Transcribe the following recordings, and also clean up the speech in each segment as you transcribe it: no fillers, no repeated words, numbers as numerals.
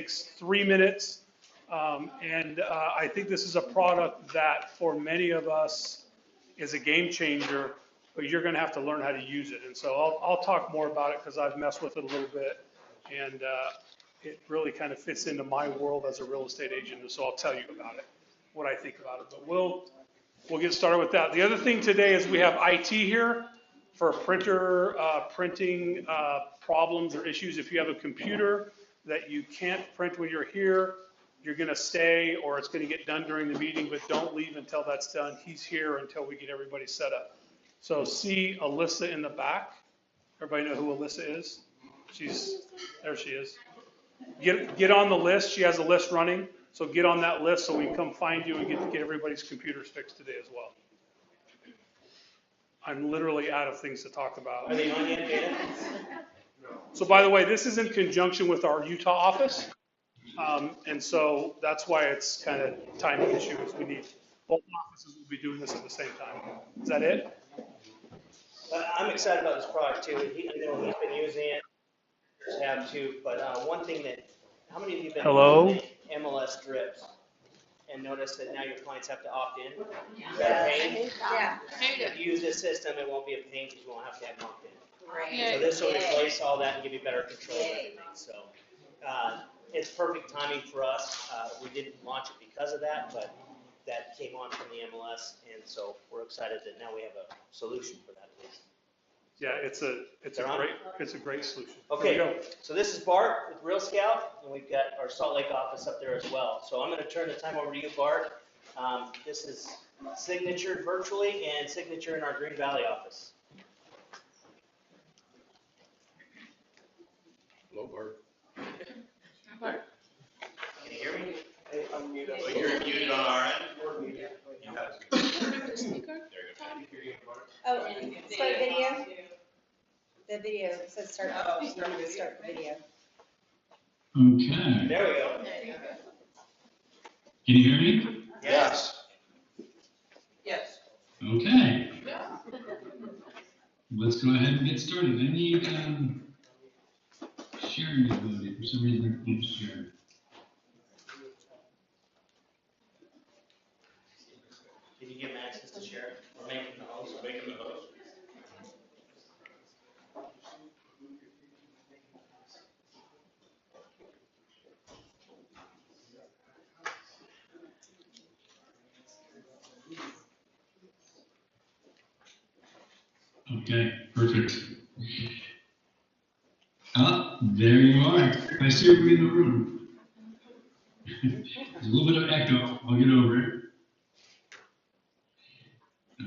takes 3 minutes. I think this is a product that for many of us is a game changer, but you're going to have to learn how to use it. And so I'll talk more about it because I've messed with it a little bit, and it really kind of fits into my world as a real estate agent. And so I'll tell you about it, what I think about it. But we'll get started with that. The other thing today is we have IT here for printer printing problems or issues. If you have a computer that you can't print when you're here, you're going to stay or it's going to get done during the meeting, but don't leave until that's done. He's here until we get everybody set up. So see Alyssa in the back. Everybody know who Alyssa is? There she is. Get on the list. She has a list running. So get on that list so we can come find you and get everybody's computers fixed today as well. I'm literally out of things to talk about. Are they on yet, Dana? So by the way, this is in conjunction with our Utah office. And so that's why it's kind of timing issue is we need both offices will be doing this at the same time. Is that it? I'm excited about this product too. I know he's been using it, others have too. But one thing that, how many of you have been using MLS drips and notice that now your clients have to opt in? Is that a pain? Yeah. If you use this system, it won't be a pain because you won't have to have them opt in. Right. So this will replace all that and give you better control of everything. So it's perfect timing for us. We didn't launch it because of that, but that came on from the MLS, and so we're excited that now we have a solution for that at least. Yeah, it's a great solution. Okay, so this is Bart with Real Scout, and we've got our Salt Lake office up there as well. So I'm going to turn the time over to you, Bart. This is signatured virtually and signature in our Green Valley office. Hello, Bart. Can you hear me? I'm muted. Oh, you're muted on our end? We're muted. Oh, start video? The video says start the video. Okay. There we go. Can you hear me? Yes. Yes. Okay. Let's go ahead and get started. I need sharing ability. For some reason, I can't share. Can you give them access to share it? Or make them the host? Make him the host. Okay, perfect. Ah, there you are. I see everybody in the room. There's a little bit of echo. I'll get over it.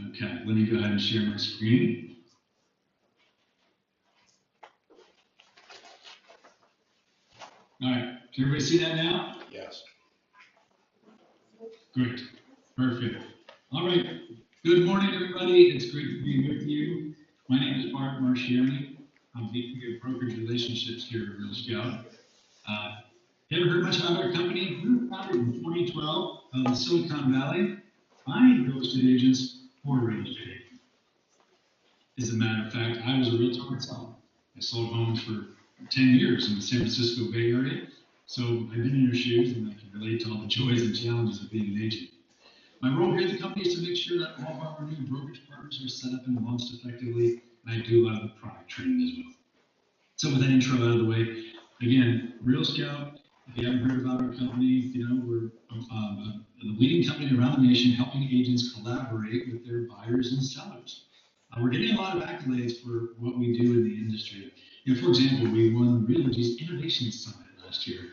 Okay, let me go ahead and share my screen. All right, can everybody see that now? Yes. Great, perfect. All right, good morning, everybody. It's great to be with you. My name is Bart Marchioni. I'm VP of Brokerage Relationships here at Real Scout. Ever heard much about our company? We were founded in 2012 in Silicon Valley, buying real estate agents for real estate agents. As a matter of fact, I was a realtor myself. I sold homes for 10 years in the San Francisco Bay Area. So I've been in your shoes and I can relate to all the joys and challenges of being an agent. My role here at the company is to make sure that all of our new brokerage partners are set up and launched effectively, and I do a lot of the product training as well. So with that intro out of the way, again, Real Scout, if you haven't heard about our company, we're the leading company around the nation helping agents collaborate with their buyers and sellers. We're getting a lot of accolades for what we do in the industry. For example, we won Realogy's Innovation Summit last year.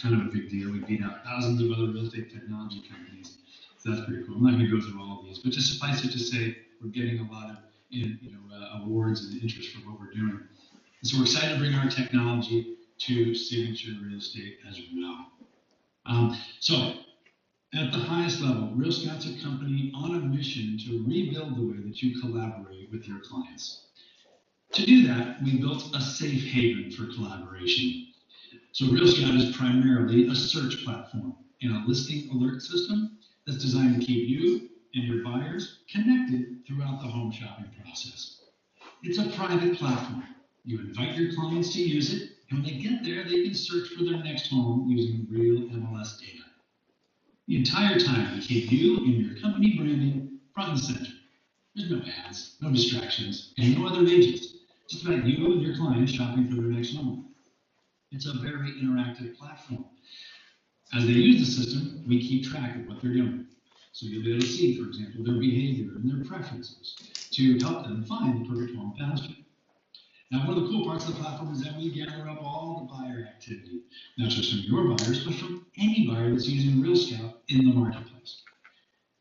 Kind of a big deal. We beat out thousands of other real estate technology companies. So that's pretty cool. I'm not going to go through all of these, but just suffice it to say, we're getting a lot of awards and interest for what we're doing. And so we're excited to bring our technology to signature real estate as well. So at the highest level, Real Scout's a company on a mission to rebuild the way that you collaborate with your clients. To do that, we built a safe haven for collaboration. So Real Scout is primarily a search platform and a listing alert system that's designed to keep you and your buyers connected throughout the home shopping process. It's a private platform. You invite your clients to use it, And when they get there, they can search for their next home using real MLS data. The entire time, we keep you and your company branding front and center. There's no ads, no distractions, and no other agents. Just about you and your clients shopping for their next home. It's a very interactive platform. As they use the system, we keep track of what they're doing. So you'll be able to see, for example, their behavior and their preferences to help them find the perfect home faster. Now, one of the cool parts of the platform is that we gather up all the buyer activity, not just from your buyers, but from any buyer that's using Real Scout in the marketplace.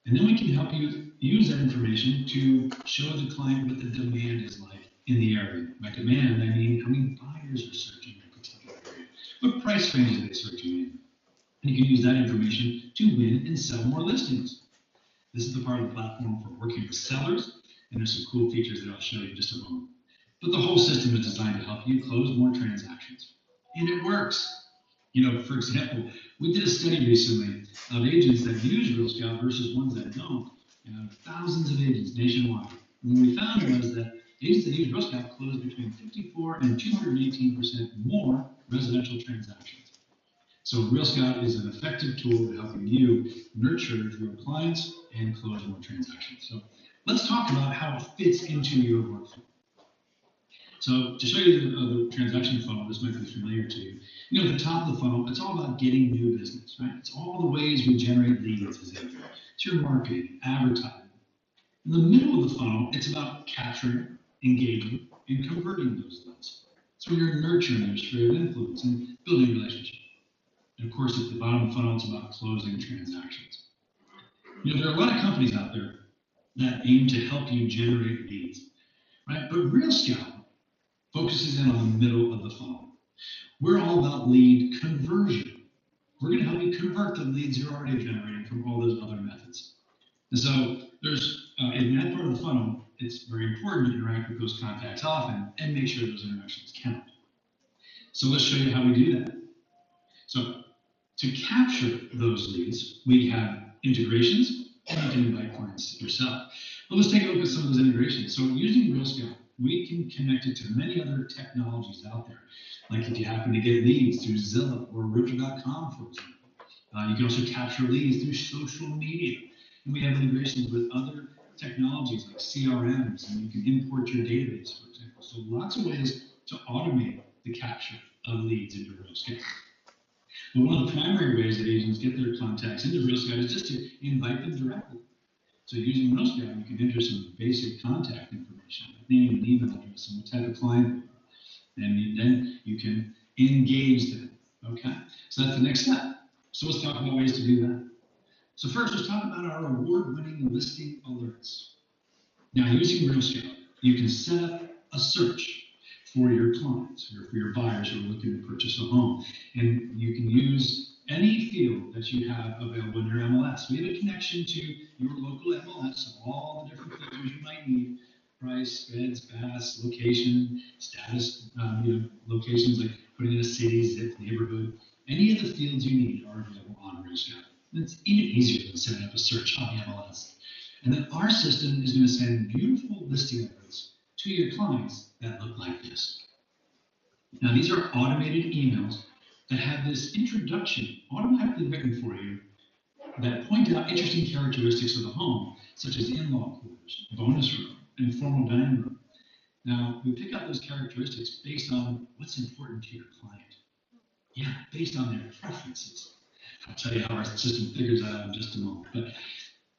And then we can help you use that information to show the client what the demand is like in the area. By demand, I mean how many buyers are searching in a particular area. What price range are they searching in? And you can use that information to win and sell more listings. This is the part of the platform for working with sellers, and there's some cool features that I'll show you in just a moment. But the whole system is designed to help you close more transactions. And it works. You know, for example, we did a study recently of agents that use Real Scout versus ones that don't. Thousands of agents nationwide. And what we found was that agents that use Real Scout close between 54 and 218% more residential transactions. So Real Scout is an effective tool to helping you nurture your clients and close more transactions. So let's talk about how it fits into your workflow. So to show you the transaction funnel, this might be familiar to you. You know, at the top of the funnel, it's all about getting new business, right? It's all the ways we generate leads as agents. It's your marketing, advertising. In the middle of the funnel, it's about capturing, engaging, and converting those leads. So you're nurturing your sphere of influence and building relationships. And of course, at the bottom of the funnel, it's about closing transactions. You know, there are a lot of companies out there that aim to help you generate leads, right? But Real Scout focuses in on the middle of the funnel. We're all about lead conversion. We're going to help you convert the leads you're already generating from all those other methods. And so there's, in that part of the funnel, it's very important to interact with those contacts often and make sure those interactions count. So let's show you how we do that. So to capture those leads, we have integrations, and you can invite clients yourself. But let's take a look at some of those integrations. So using Real Scout, we can connect it to many other technologies out there. Like if you happen to get leads through Zillow or Realtor.com, for example. You can also capture leads through social media. And we have integrations with other technologies like CRMs, and you can import your database, for example. So lots of ways to automate the capture of leads into Real Scout. But one of the primary ways that agents get their contacts into Real Scout is just to invite them directly. So using Real Scout, you can enter some basic contact information, like name and email address, and what type of client, and then you can engage them. Okay, so that's the next step. So let's talk about ways to do that. So first, let's talk about our award-winning listing alerts. Now, using Real Scout, you can set up a search for your clients or for your buyers who are looking to purchase a home, and you can use any field that you have available in your MLS. We have a connection to your local MLS, so all the different filters you might need: price, beds, baths, location, status, locations like putting in a city, zip, neighborhood. Any of the fields you need are available on Real Scout. And it's even easier than setting up a search on the MLS. And then our system is going to send beautiful listing alerts to your clients that look like this. Now, these are automated emails that have this introduction automatically written for you that point out interesting characteristics of the home, such as in-law quarters, bonus room, and formal dining room. Now, we pick out those characteristics based on what's important to your client. Yeah, based on their preferences. I'll tell you how our system figures that out in just a moment. But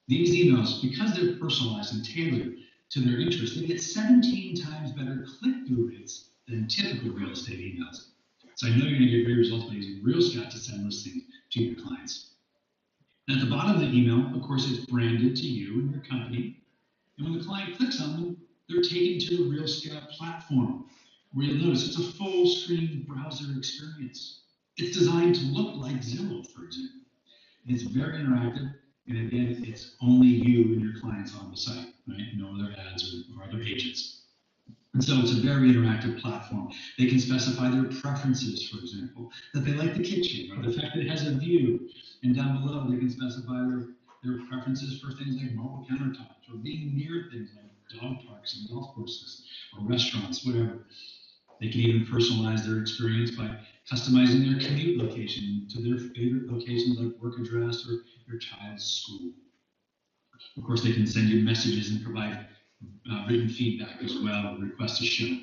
these emails, because they're personalized and tailored to their interests, they get 17 times better click-through rates than typical real estate emails. So I know you're going to get great results by using Real Scout to send listings to your clients. And at the bottom of the email, of course, it's branded to you and your company. And when the client clicks on them, they're taken to the Real Scout platform, where you'll notice it's a full-screen browser experience. It's designed to look like Zillow, for example. And it's very interactive, and again, it's only you and your clients on the site, right? No other ads or other agents. And so it's a very interactive platform. They can specify their preferences, for example, that they like the kitchen, or the fact that it has a view. And down below, they can specify their preferences for things like marble countertops, or being near things like dog parks and golf courses, or restaurants, whatever. They can even personalize their experience by customizing their commute location to their favorite locations like work address or your child's school. Of course, they can send you messages and provide written feedback as well, request a show.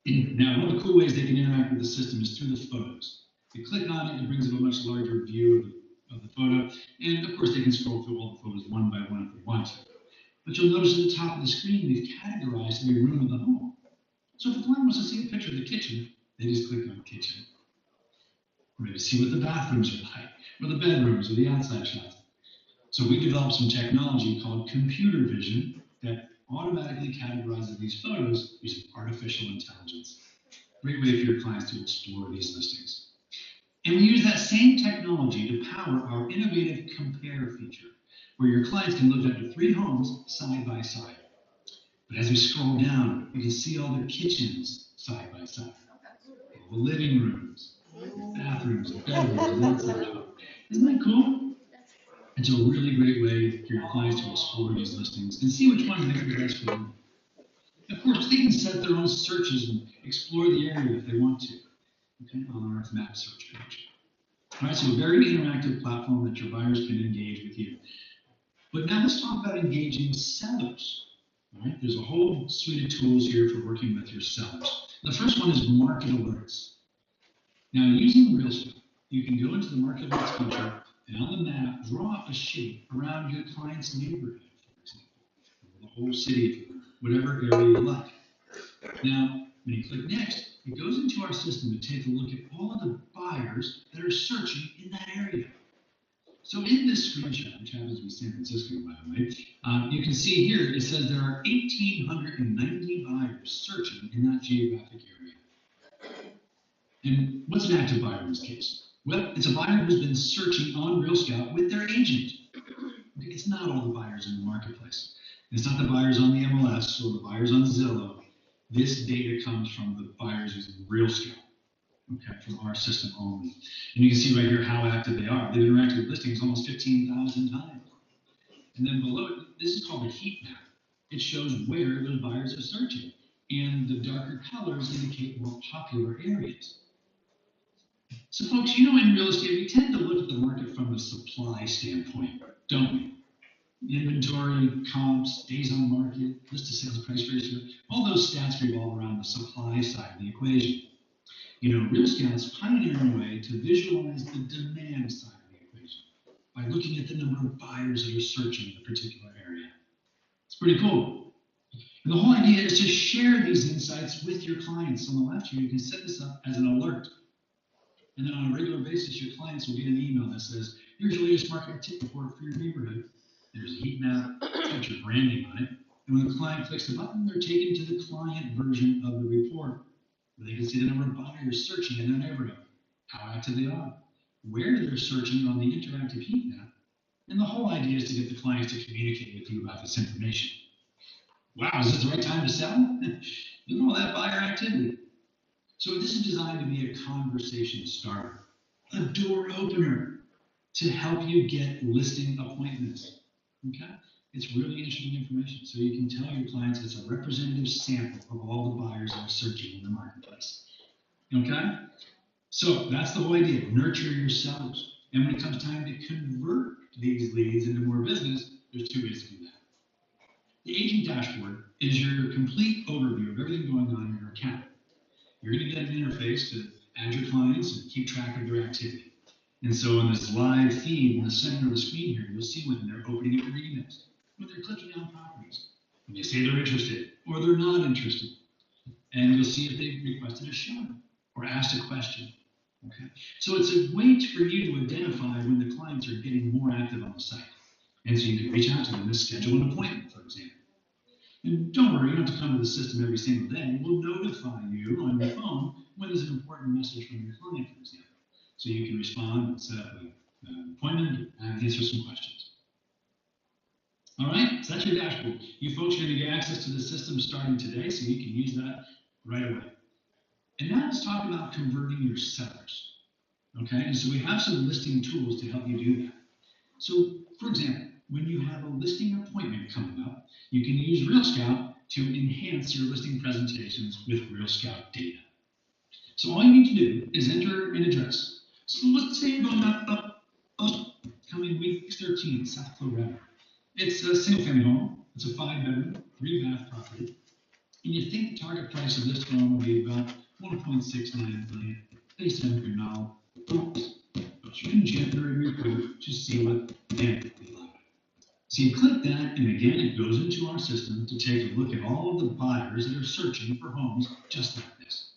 Now, one of the cool ways they can interact with the system is through the photos. You click on it, it brings up a much larger view of the photo, and of course they can scroll through all the photos one by one if they want to. But you'll notice at the top of the screen, we've categorized every room of the home. So if a client wants to see a picture of the kitchen, they just click on kitchen. Or maybe see what the bathrooms are like, or the bedrooms, or the outside shots. So we developed some technology called computer vision that automatically categorizes these photos using artificial intelligence. Great way for your clients to explore these listings. And we use that same technology to power our innovative compare feature, where your clients can look up to 3 homes side by side. But as we scroll down, you can see all the kitchens side by side, all the living rooms, bathrooms, bedrooms, and outside shots. Isn't that cool? It's a really great way for your clients to explore these listings and see which ones they think are best for them. Of course, they can set their own searches and explore the area if they want to, okay, on our map search page. All right, so a very interactive platform that your buyers can engage with you. But now let's talk about engaging sellers. All right, there's a whole suite of tools here for working with your sellers. The first one is market alerts. Now, using RealScout, you can go into the market alerts feature and on the map, draw up a shape around your client's neighborhood, for example, or the whole city, whatever area you like. Now, when you click next, it goes into our system to take a look at all of the buyers that are searching in that area. So in this screenshot, which happens to be San Francisco, by the way, you can see here, it says there are 1,890 buyers searching in that geographic area. And what's an active buyer in this case? Well, it's a buyer who's been searching on RealScout with their agent. It's not all the buyers in the marketplace. It's not the buyers on the MLS or the buyers on Zillow. This data comes from the buyers using RealScout, okay, from our system only. And you can see right here how active they are. They've interacted with listings almost 15,000 times. And then below it, this is called a heat map. It shows where those buyers are searching. And the darker colors indicate more popular areas. So folks, you know, in real estate, we tend to look at the market from the supply standpoint, don't we? Inventory, comps, days on market, list to sales price ratio, all those stats revolve around the supply side of the equation. You know, RealScout's pioneering a way to visualize the demand side of the equation by looking at the number of buyers that are searching in a particular area. It's pretty cool. And the whole idea is to share these insights with your clients. On the left here, you can set this up as an alert. And then on a regular basis, your clients will get an email that says, here's your latest market tip report for your neighborhood. There's a heat map, it's got your branding on it. And when the client clicks the button, they're taken to the client version of the report, where they can see the number of buyers searching in their neighborhood, how active they are, where they're searching on the interactive heat map. And the whole idea is to get the clients to communicate with you about this information. Wow, is this the right time to sell? Look at all that buyer activity. So this is designed to be a conversation starter, a door opener to help you get listing appointments, okay? It's really interesting information. So you can tell your clients it's a representative sample of all the buyers that are searching in the marketplace, okay? So that's the whole idea, nurture your sellers. And when it comes time to convert these leads into more business, there's 2 ways to do that. The agent dashboard is your complete overview of everything going on in your account. You're going to get an interface to add your clients and keep track of their activity. And so in this live feed in the center of the screen here, you'll see when they're opening up their emails, when they're clicking on properties, when they say they're interested or they're not interested. And you'll see if they've requested a show or asked a question. Okay? So it's a way for you to identify when the clients are getting more active on the site. And so you can reach out to them and schedule an appointment, for example. And don't worry, you don't have to come to the system every single day. We'll notify you on your phone when there's an important message from your client, for example. So you can respond and set up an appointment and answer some questions. All right, so that's your dashboard. You folks are going to get access to the system starting today, so you can use that right away. And now let's talk about converting your sellers. Okay, and so we have some listing tools to help you do that. So, for example, when you have a listing appointment coming up, you can use RealScout to enhance your listing presentations with Real Scout data. So all you need to do is enter an address. So let's say you're going up coming week 13, South Florida. It's a single family home. It's a 5-bedroom, 3-bath property. And you think the target price of this home will be about 1.69 million based on your knowledge. But you can generate a report to see what they would be like. So you click that, and again, it goes into our system to take a look at all of the buyers that are searching for homes just like this.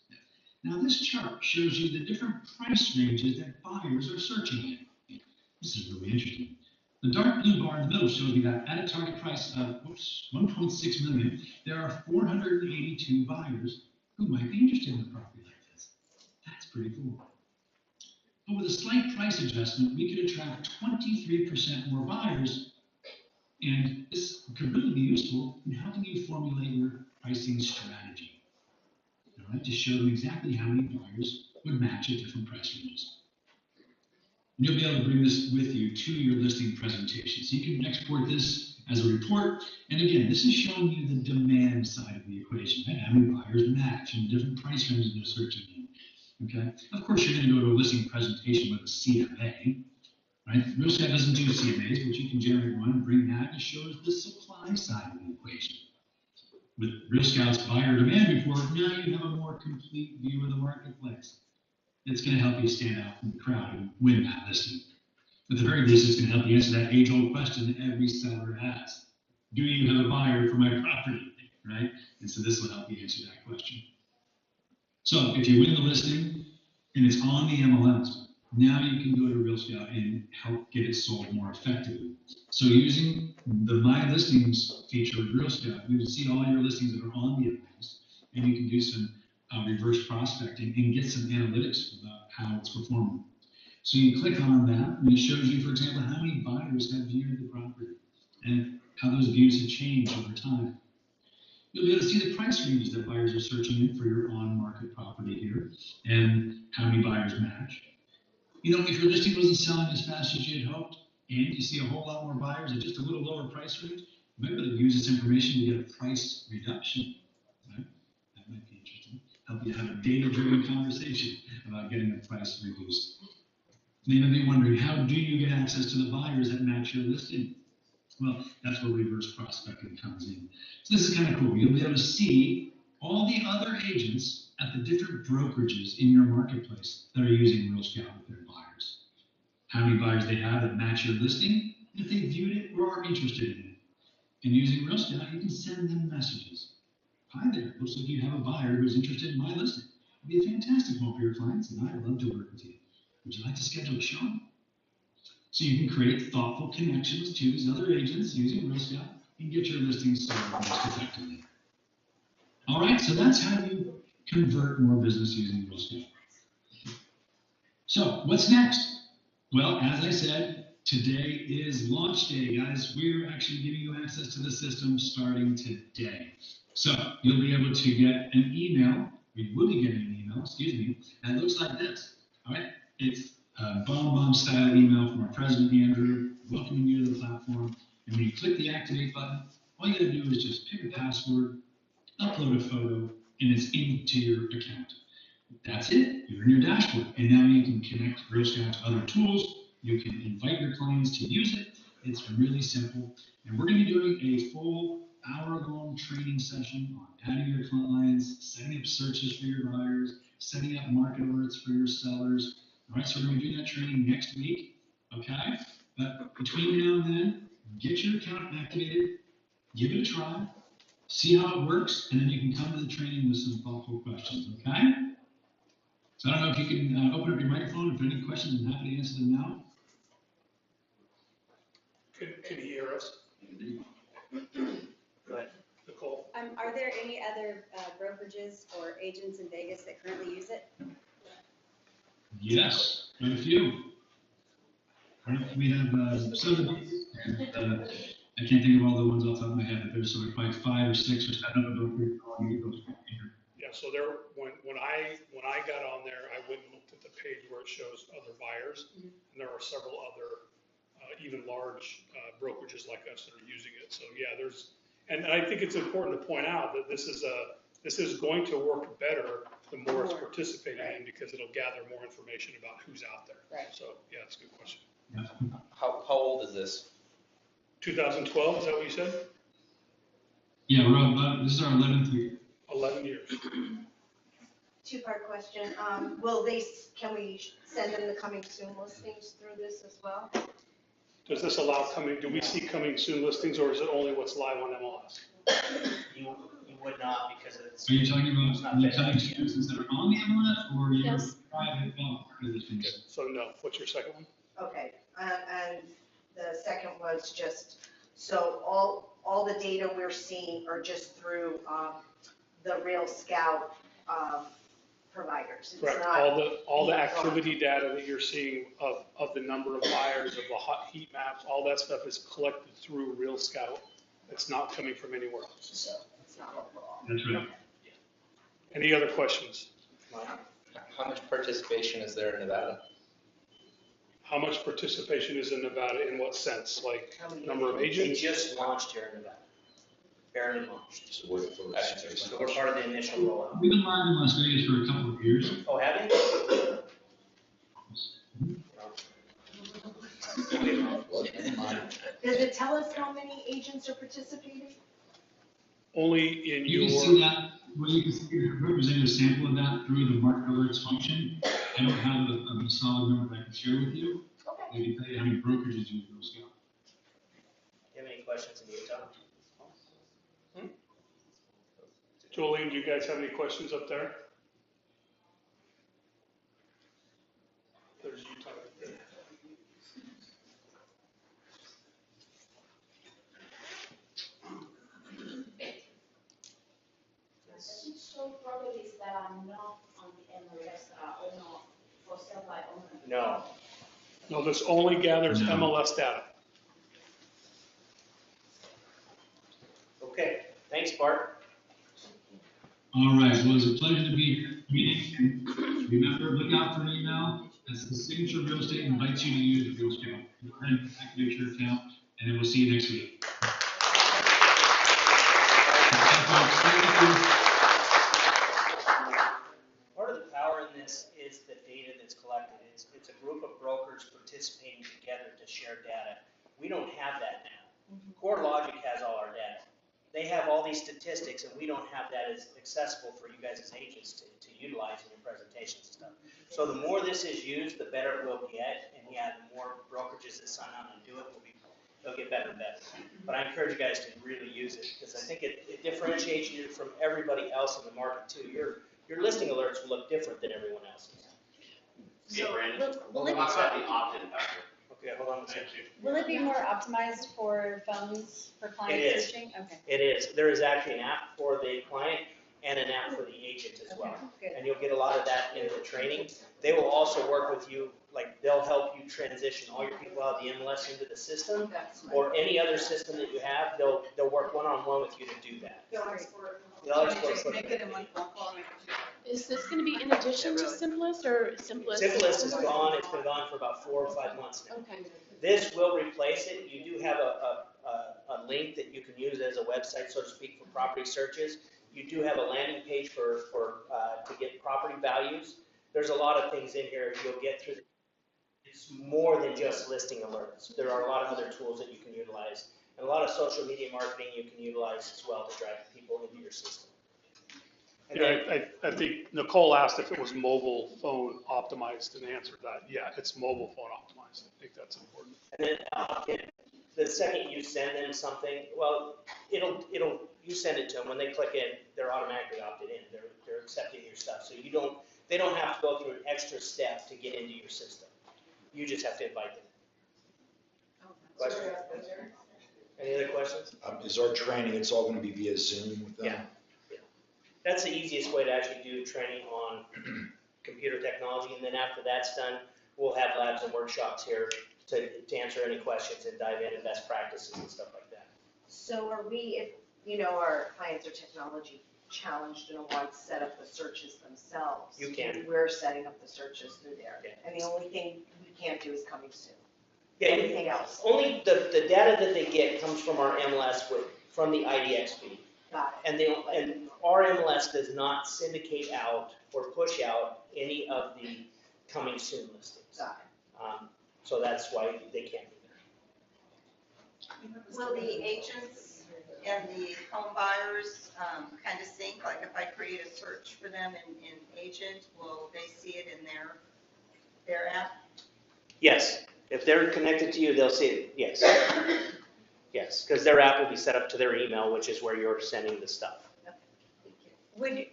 Now, this chart shows you the different price ranges that buyers are searching in. This is really interesting. The dark blue bar in the middle shows you that at a target price of 1.6 million, there are 482 buyers who might be interested in a property like this. That's pretty cool. But with a slight price adjustment, we could attract 23% more buyers, and this could really be useful in helping you formulate your pricing strategy. All right, to show them exactly how many buyers would match at different price ranges. And you'll be able to bring this with you to your listing presentation. So you can export this as a report. And again, this is showing you the demand side of the equation, right? How many buyers match and different price ranges they're searching in. Okay. Of course, you're going to go to a listing presentation with a CMA, right? Real Scout doesn't do CMAs, but you can generate one and bring that. It shows the supply side of the equation. With Real Scout's buyer demand report, now you have a more complete view of the marketplace. It's going to help you stand out from the crowd and win that listing. At the very least, it's going to help you answer that age-old question that every seller has. Do you have a buyer for my property, right? And so this will help you answer that question. So if you win the listing and it's on the MLS, now you can go to Real Scout and help get it sold more effectively. So using the My Listings feature of Real Scout, you can see all your listings that are on the MLS, and you can do some reverse prospecting and get some analytics about how it's performing. So you click on that, and it shows you, for example, how many buyers have viewed the property and how those views have changed over time. You'll be able to see the price ranges that buyers are searching in for your on-market property here and how many buyers match. You know, if your listing wasn't selling as fast as you had hoped, and you see a whole lot more buyers at just a little lower price range, you might be able to use this information to get a price reduction. Right? That might be interesting. Help you have a data-driven conversation about getting the price reduced. You may be wondering, how do you get access to the buyers that match your listing? Well, that's where reverse prospecting comes in. So this is kind of cool. You'll be able to see all the other agents at the different brokerages in your marketplace that are using Real Scout with their buyers. How many buyers they have that match your listing, if they viewed it or are interested in it. And using Real Scout, you can send them messages. Hi there, looks like you have a buyer who's interested in my listing. It'd be a fantastic home for your clients, and I'd love to work with you. Would you like to schedule a showing? So you can create thoughtful connections to these other agents using Real Scout and get your listings sold most effectively. All right, so that's how you convert more business using Real Scout. So what's next? Well, as I said, today is launch day, guys. We're actually giving you access to the system starting today. So you'll be able to get an email. We will be getting an email, excuse me, and it looks like this. All right, it's a bomb style email from our president, Andrew, welcoming you to the platform. And when you click the activate button, all you gotta do is just pick a password, upload a photo, and it's into your account. That's it, you're in your dashboard. And now you can connect Real Scout to other tools. You can invite your clients to use it. It's really simple. And we're gonna be doing a full hour-long training session on adding your clients, setting up searches for your buyers, setting up market alerts for your sellers. All right, so we're gonna do that training next week, okay? But between now and then, get your account activated, give it a try, see how it works, and then you can come to the training with some thoughtful questions, okay? So I don't know if you can open up your microphone. If there are any questions, I'm happy to answer them now. Can he hear us? Go ahead. Nicole? Are there any other brokerages or agents in Vegas that currently use it? Yes, quite a few. We have some. I can't think of all the ones off the top of my head, but there's sort of like 5 or 6 or 7 of them. Yeah, so there, when I got on there, I went and looked at the page where it shows other buyers, and there are several other, even large brokerages like us that are using it. So yeah, And I think it's important to point out that this is going to work better the more it's participating in, because it'll gather more information about who's out there. Right. So, yeah, it's a good question. How old is this? 2012, is that what you said? Yeah, we're on, this is our 11th year. 11 years. Two-part question. Can we send them the coming soon listings through this as well? Does this allow do we see coming soon listings, or is it only what's live on MLS? You would not, because it's. Are you talking about the coming students that are on the MLS or your Yes. private bulk listings? So no, what's your second one? Okay, and the second was just, so all the data we're seeing are just through the Real Scout providers. It's Correct. not All the being activity data that you're seeing of the number of buyers, of the hot heat maps, all that stuff is collected through Real Scout. It's not coming from anywhere else. So it's not overall. That's right. Any other questions? How much participation is there in Nevada? How much participation is in Nevada, in what sense? Like How many number of They agents? just launched here in Nevada. Barely launched. So we're So we're part of the initial rollout. We've been live in Las Vegas for a couple of years. Oh, have you? Does it tell us how many agents are participating? Only in You can see your, that, well, you can see, represent a sample of that through the market alerts function. I don't have a solid number that I can share with you. Okay. I can tell you how many brokerages use Real Scout. Do you have any questions in Utah? Jolene, do you guys have any questions up there? There's Utah right there. Does it show properties that are not on the MLS or not for sale by owner? No. No, this only gathers No. MLS data. Okay, thanks, Bart. All right, well, it's a pleasure to be meeting. And remember, look out for an email. That's the Signature Real Estate invites you to use the Real Scout. Go ahead and activate your account, and then we'll see you next week. Part of the power in this is the data that's collected. It's a group of brokers participating together to share data. We don't have that now. CoreLogic has all our data. They have all these statistics, and we don't have that as accessible for you guys as agents to utilize in your presentations and stuff. So the more this is used, the better it will get, and yeah, the more brokerages that sign on and do it, they'll get better and better. But I encourage you guys to really use it, because I think it differentiates you from everybody else in the market too. Your listing alerts will look different than everyone else's. So Brandon, will it- talk about the opt-in factor. Okay, hold on a second. Will it be more optimized for phones, for It client is. searching? Okay. It is. There is actually an app for the client and an app for the agent as well. Okay, good. And you'll get a lot of that in the training. They will also work with you, like they'll help you transition all your people out of the MLS into the system That's my. or any other system that you have. They'll work one-on-one with you to do that. They'll export Is this gonna be in addition to Simplest or Simplest? Simplest is gone. It's been gone for about 4 or 5 months now. Okay. This will replace it. You do have a link that you can use as a website, so to speak, for property searches. You do have a landing page to get property values. There's a lot of things in here you'll get through. It's more than just listing alerts. There are a lot of other tools that you can utilize, and a lot of social media marketing you can utilize as well to drive people into your system. And then- Yeah, I think Nicole asked if it was mobile phone optimized, and the answer to that, yeah, it's mobile phone optimized. I think that's important. And then the second you send them something, well, you send it to them. When they click in, they're automatically opted in. They're accepting your stuff. So they don't have to go through an extra step to get into your system. You just have to invite them. Questions? Any other questions? Is our training, it's all gonna be via Zoom with them? Yeah. That's the easiest way to actually do training on computer technology. And then after that's done, we'll have labs and workshops here to answer any questions and dive into best practices and stuff like that. So are we, if, our clients are technology challenged and want to set up the searches themselves? You can. We're setting up the searches through there. Yeah. And the only thing we can't do is coming soon. Yeah, Anything else? only the data that they get comes from our MLS from the IDX feed. Got And our MLS does not syndicate out or push out any of the coming soon listings. Got So that's why they can't be there. Will the agents and the home buyers kind of sync? Like if I create a search for them in agent, will they see it in their app? Yes, if they're connected to you, they'll see it, yes. Yes, because their app will be set up to their email, which is where you're sending the stuff. Would,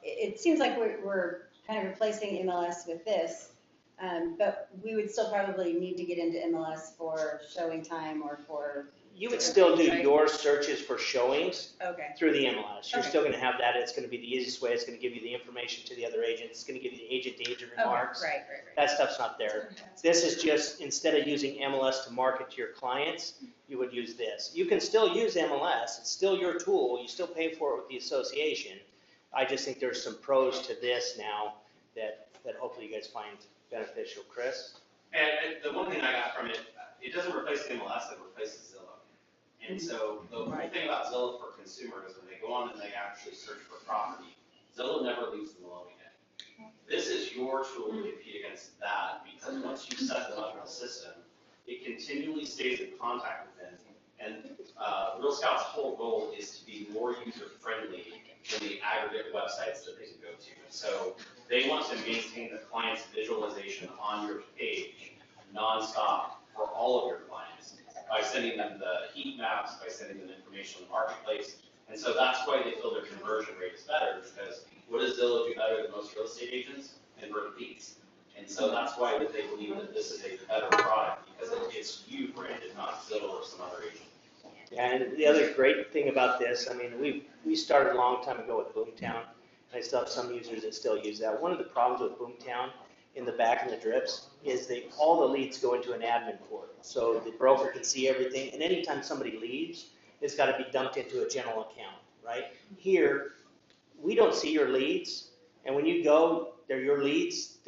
it seems like we're kind of replacing MLS with this, but we would still probably need to get into MLS for showing time or for. You would still do your searches for showings Okay. through the MLS. You're Okay. still gonna have that, it's gonna be the easiest way, it's gonna give you the information to the other agents, it's gonna give you the agent-to-agent remarks. Right. That stuff's not there. This is just, instead of using MLS to market to your clients, you would use this. You can still use MLS, it's still your tool, you still pay for it with the association. I just think there's some pros to this now that hopefully you guys find beneficial. Chris? And the one thing I got from it, it doesn't replace the MLS, it replaces Zillow. And so the whole thing about Zillow for consumers is when they go on and they actually search for property, Zillow never leaves them alone again. This is your tool to compete against that, because once you set them up in the system, it continually stays in contact with them. And Real Scout's whole goal is to be more user-friendly than the aggregate websites that they can go to. So they want to maintain the client's visualization on your page nonstop for all of your clients by sending them the heat maps, by sending them information on the marketplace. And so that's why they feel their conversion rate is better, because what does Zillow do better than most real estate agents? Convert leads. And so that's why that they believe that this is a better product, because it's you branded, not Zillow or some other agent. And the other great thing about this, I mean, we started a long time ago with Boomtown. I still have some users that still use that. One of the problems with Boomtown in the back in the drips is all the leads go into an admin port. So the broker can see everything, and anytime somebody leaves, it's got to be dumped into a general account, right? Here, we don't see your leads, and when you go, they're your leads.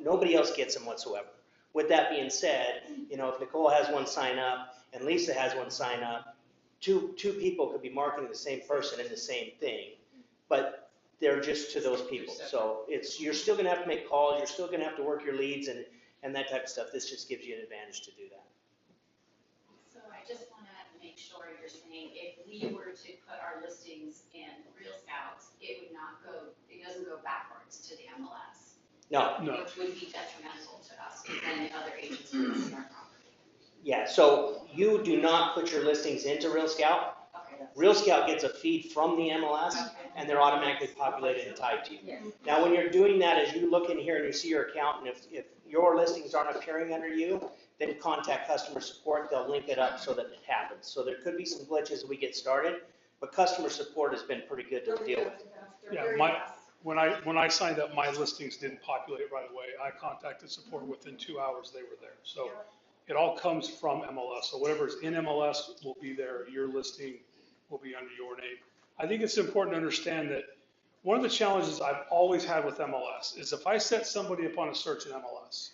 Nobody else gets them whatsoever. With that being said, if Nicole has one sign up and Lisa has one sign up, two people could be marketing the same person in the same thing, but they're just to those people. So you're still gonna have to make calls, you're still gonna have to work your leads and that type of stuff. This just gives you an advantage to do that. So I just want to make sure you're saying if we were to put our listings in Real Scouts, it doesn't go backwards to the MLS. No. Which would be detrimental to us and other agents who see our property. Yeah, so you do not put your listings into Real Scout. Okay. Real Scout gets a feed from the MLS, Okay. and they're automatically populated and tied to you. Now, when you're doing that, as you look in here and you see your account, and if your listings aren't appearing under you, then contact customer support. They'll link it up so that it happens. So there could be some glitches as we get started, but customer support has been pretty good to deal with. Yeah, when I signed up, my listings didn't populate right away. I contacted support within 2 hours, they were there. So it all comes from MLS. So whatever's in MLS will be there. Your listing will be under your name. I think it's important to understand that one of the challenges I've always had with MLS is if I set somebody up on a search in MLS,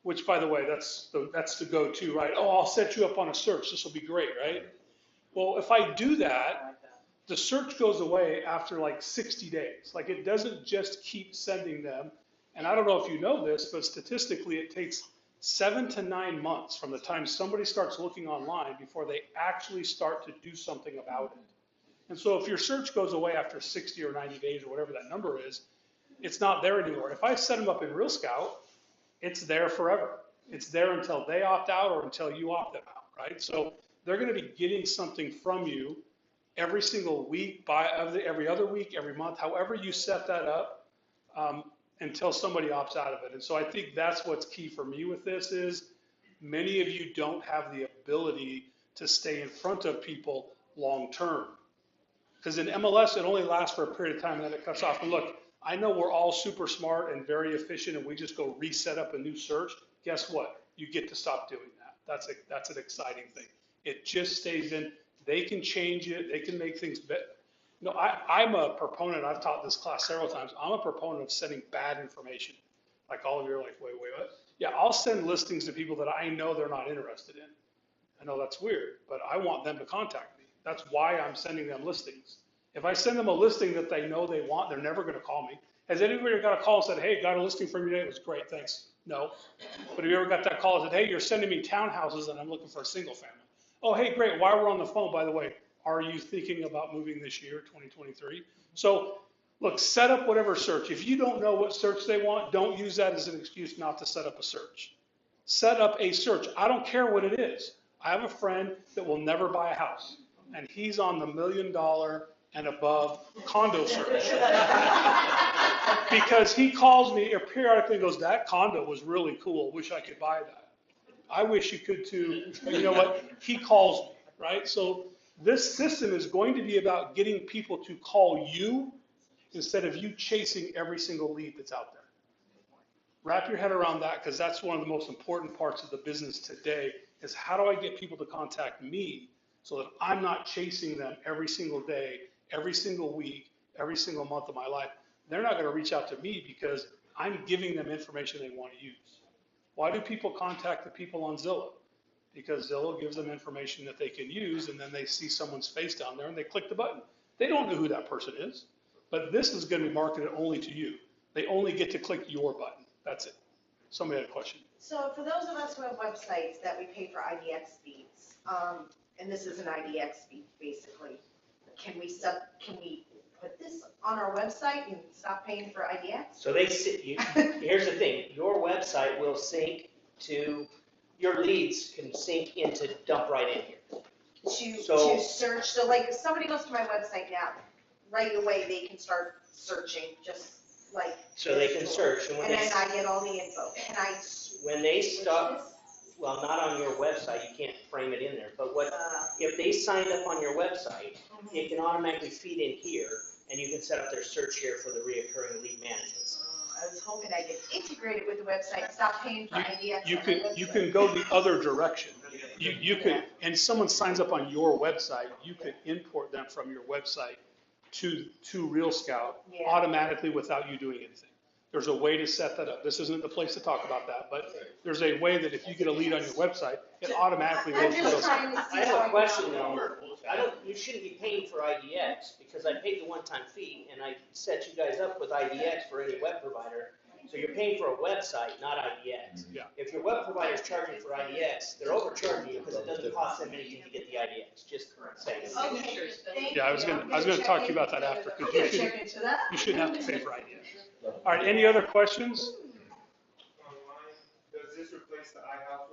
which by the way, that's the go-to, right? Oh, I'll set you up on a search. This will be great, right? Well, if I do that, the search goes away after like 60 days. Like it doesn't just keep sending them. And I don't know if you know this, but statistically it takes 7 to 9 months from the time somebody starts looking online before they actually start to do something about it. And so if your search goes away after 60 or 90 days or whatever that number is, it's not there anymore. If I set them up in Real Scout, it's there forever. It's there until they opt out or until you opt them out, right? So they're going to be getting something from you every single week, every other week, every month, however you set that up, until somebody opts out of it. And so I think that's what's key for me with this is many of you don't have the ability to stay in front of people long-term. Because in MLS, it only lasts for a period of time and then it cuts off. And look, I know we're all super smart and very efficient and we just go reset up a new search. Guess what? You get to stop doing that. That's an exciting thing. It just stays in. They can change it. They can make things better. No, I'm a proponent. I've taught this class several times. I'm a proponent of sending bad information. Like all of you are like, wait, what? Yeah, I'll send listings to people that I know they're not interested in. I know that's weird, but I want them to contact me. That's why I'm sending them listings. If I send them a listing that they know they want, they're never gonna call me. Has anybody got a call and said, hey, got a listing from you today? It was great, thanks. No. But have you ever got that call and said, hey, you're sending me townhouses and I'm looking for a single family? Oh, hey, great, while we're on the phone, by the way, are you thinking about moving this year, 2023? So, look, set up whatever search. If you don't know what search they want, don't use that as an excuse not to set up a search. Set up a search. I don't care what it is. I have a friend that will never buy a house, and he's on the $1 million and above condo search. Because he calls me periodically and goes, that condo was really cool, wish I could buy that. I wish you could too, but you know what? He calls me, right? So this system is going to be about getting people to call you instead of you chasing every single lead that's out there. Wrap your head around that, because that's one of the most important parts of the business today, is how do I get people to contact me so that I'm not chasing them every single day, every single week, every single month of my life. They're not going to reach out to me because I'm giving them information they want to use. Why do people contact the people on Zillow? Because Zillow gives them information that they can use, and then they see someone's face down there and they click the button. They don't know who that person is, but this is going to be marketed only to you. They only get to click your button. That's it. Somebody had a question. So for those of us who have websites that we pay for IDX fees, and this is an IDX fee basically, can we put this on our website and stop paying for IDX? So here's the thing, your website will sync to, your leads can sync into dump right in here. To search, so like if somebody goes to my website now, right away they can start searching, just like. So they can search. And then I get all the info. When they start, well, not on your website, you can't frame it in there, but if they signed up on your website, it can automatically feed in here, and you can set up their search here for the reoccurring lead management. I was hoping I could integrate it with the website, stop paying for IDX. You can go the other direction. You could, and someone signs up on your website, you could import them from your website to Real Scout automatically without you doing anything. There's a way to set that up. This isn't the place to talk about that, but there's a way that if you get a lead on your website, it automatically goes to Real Scout. I have a question though. You shouldn't be paying for IDX because I paid the one-time fee and I set you guys up with IDX for any web provider. So you're paying for a website, not IDX. Yeah. If your web provider is charging for IDX, they're overcharging you because it doesn't cost them anything to get the IDX. Just saying. Okay, thank Yeah, I was gonna talk to you about that after, because you shouldn't have to pay for IDX. All right, any other questions? Does this replace the iHouse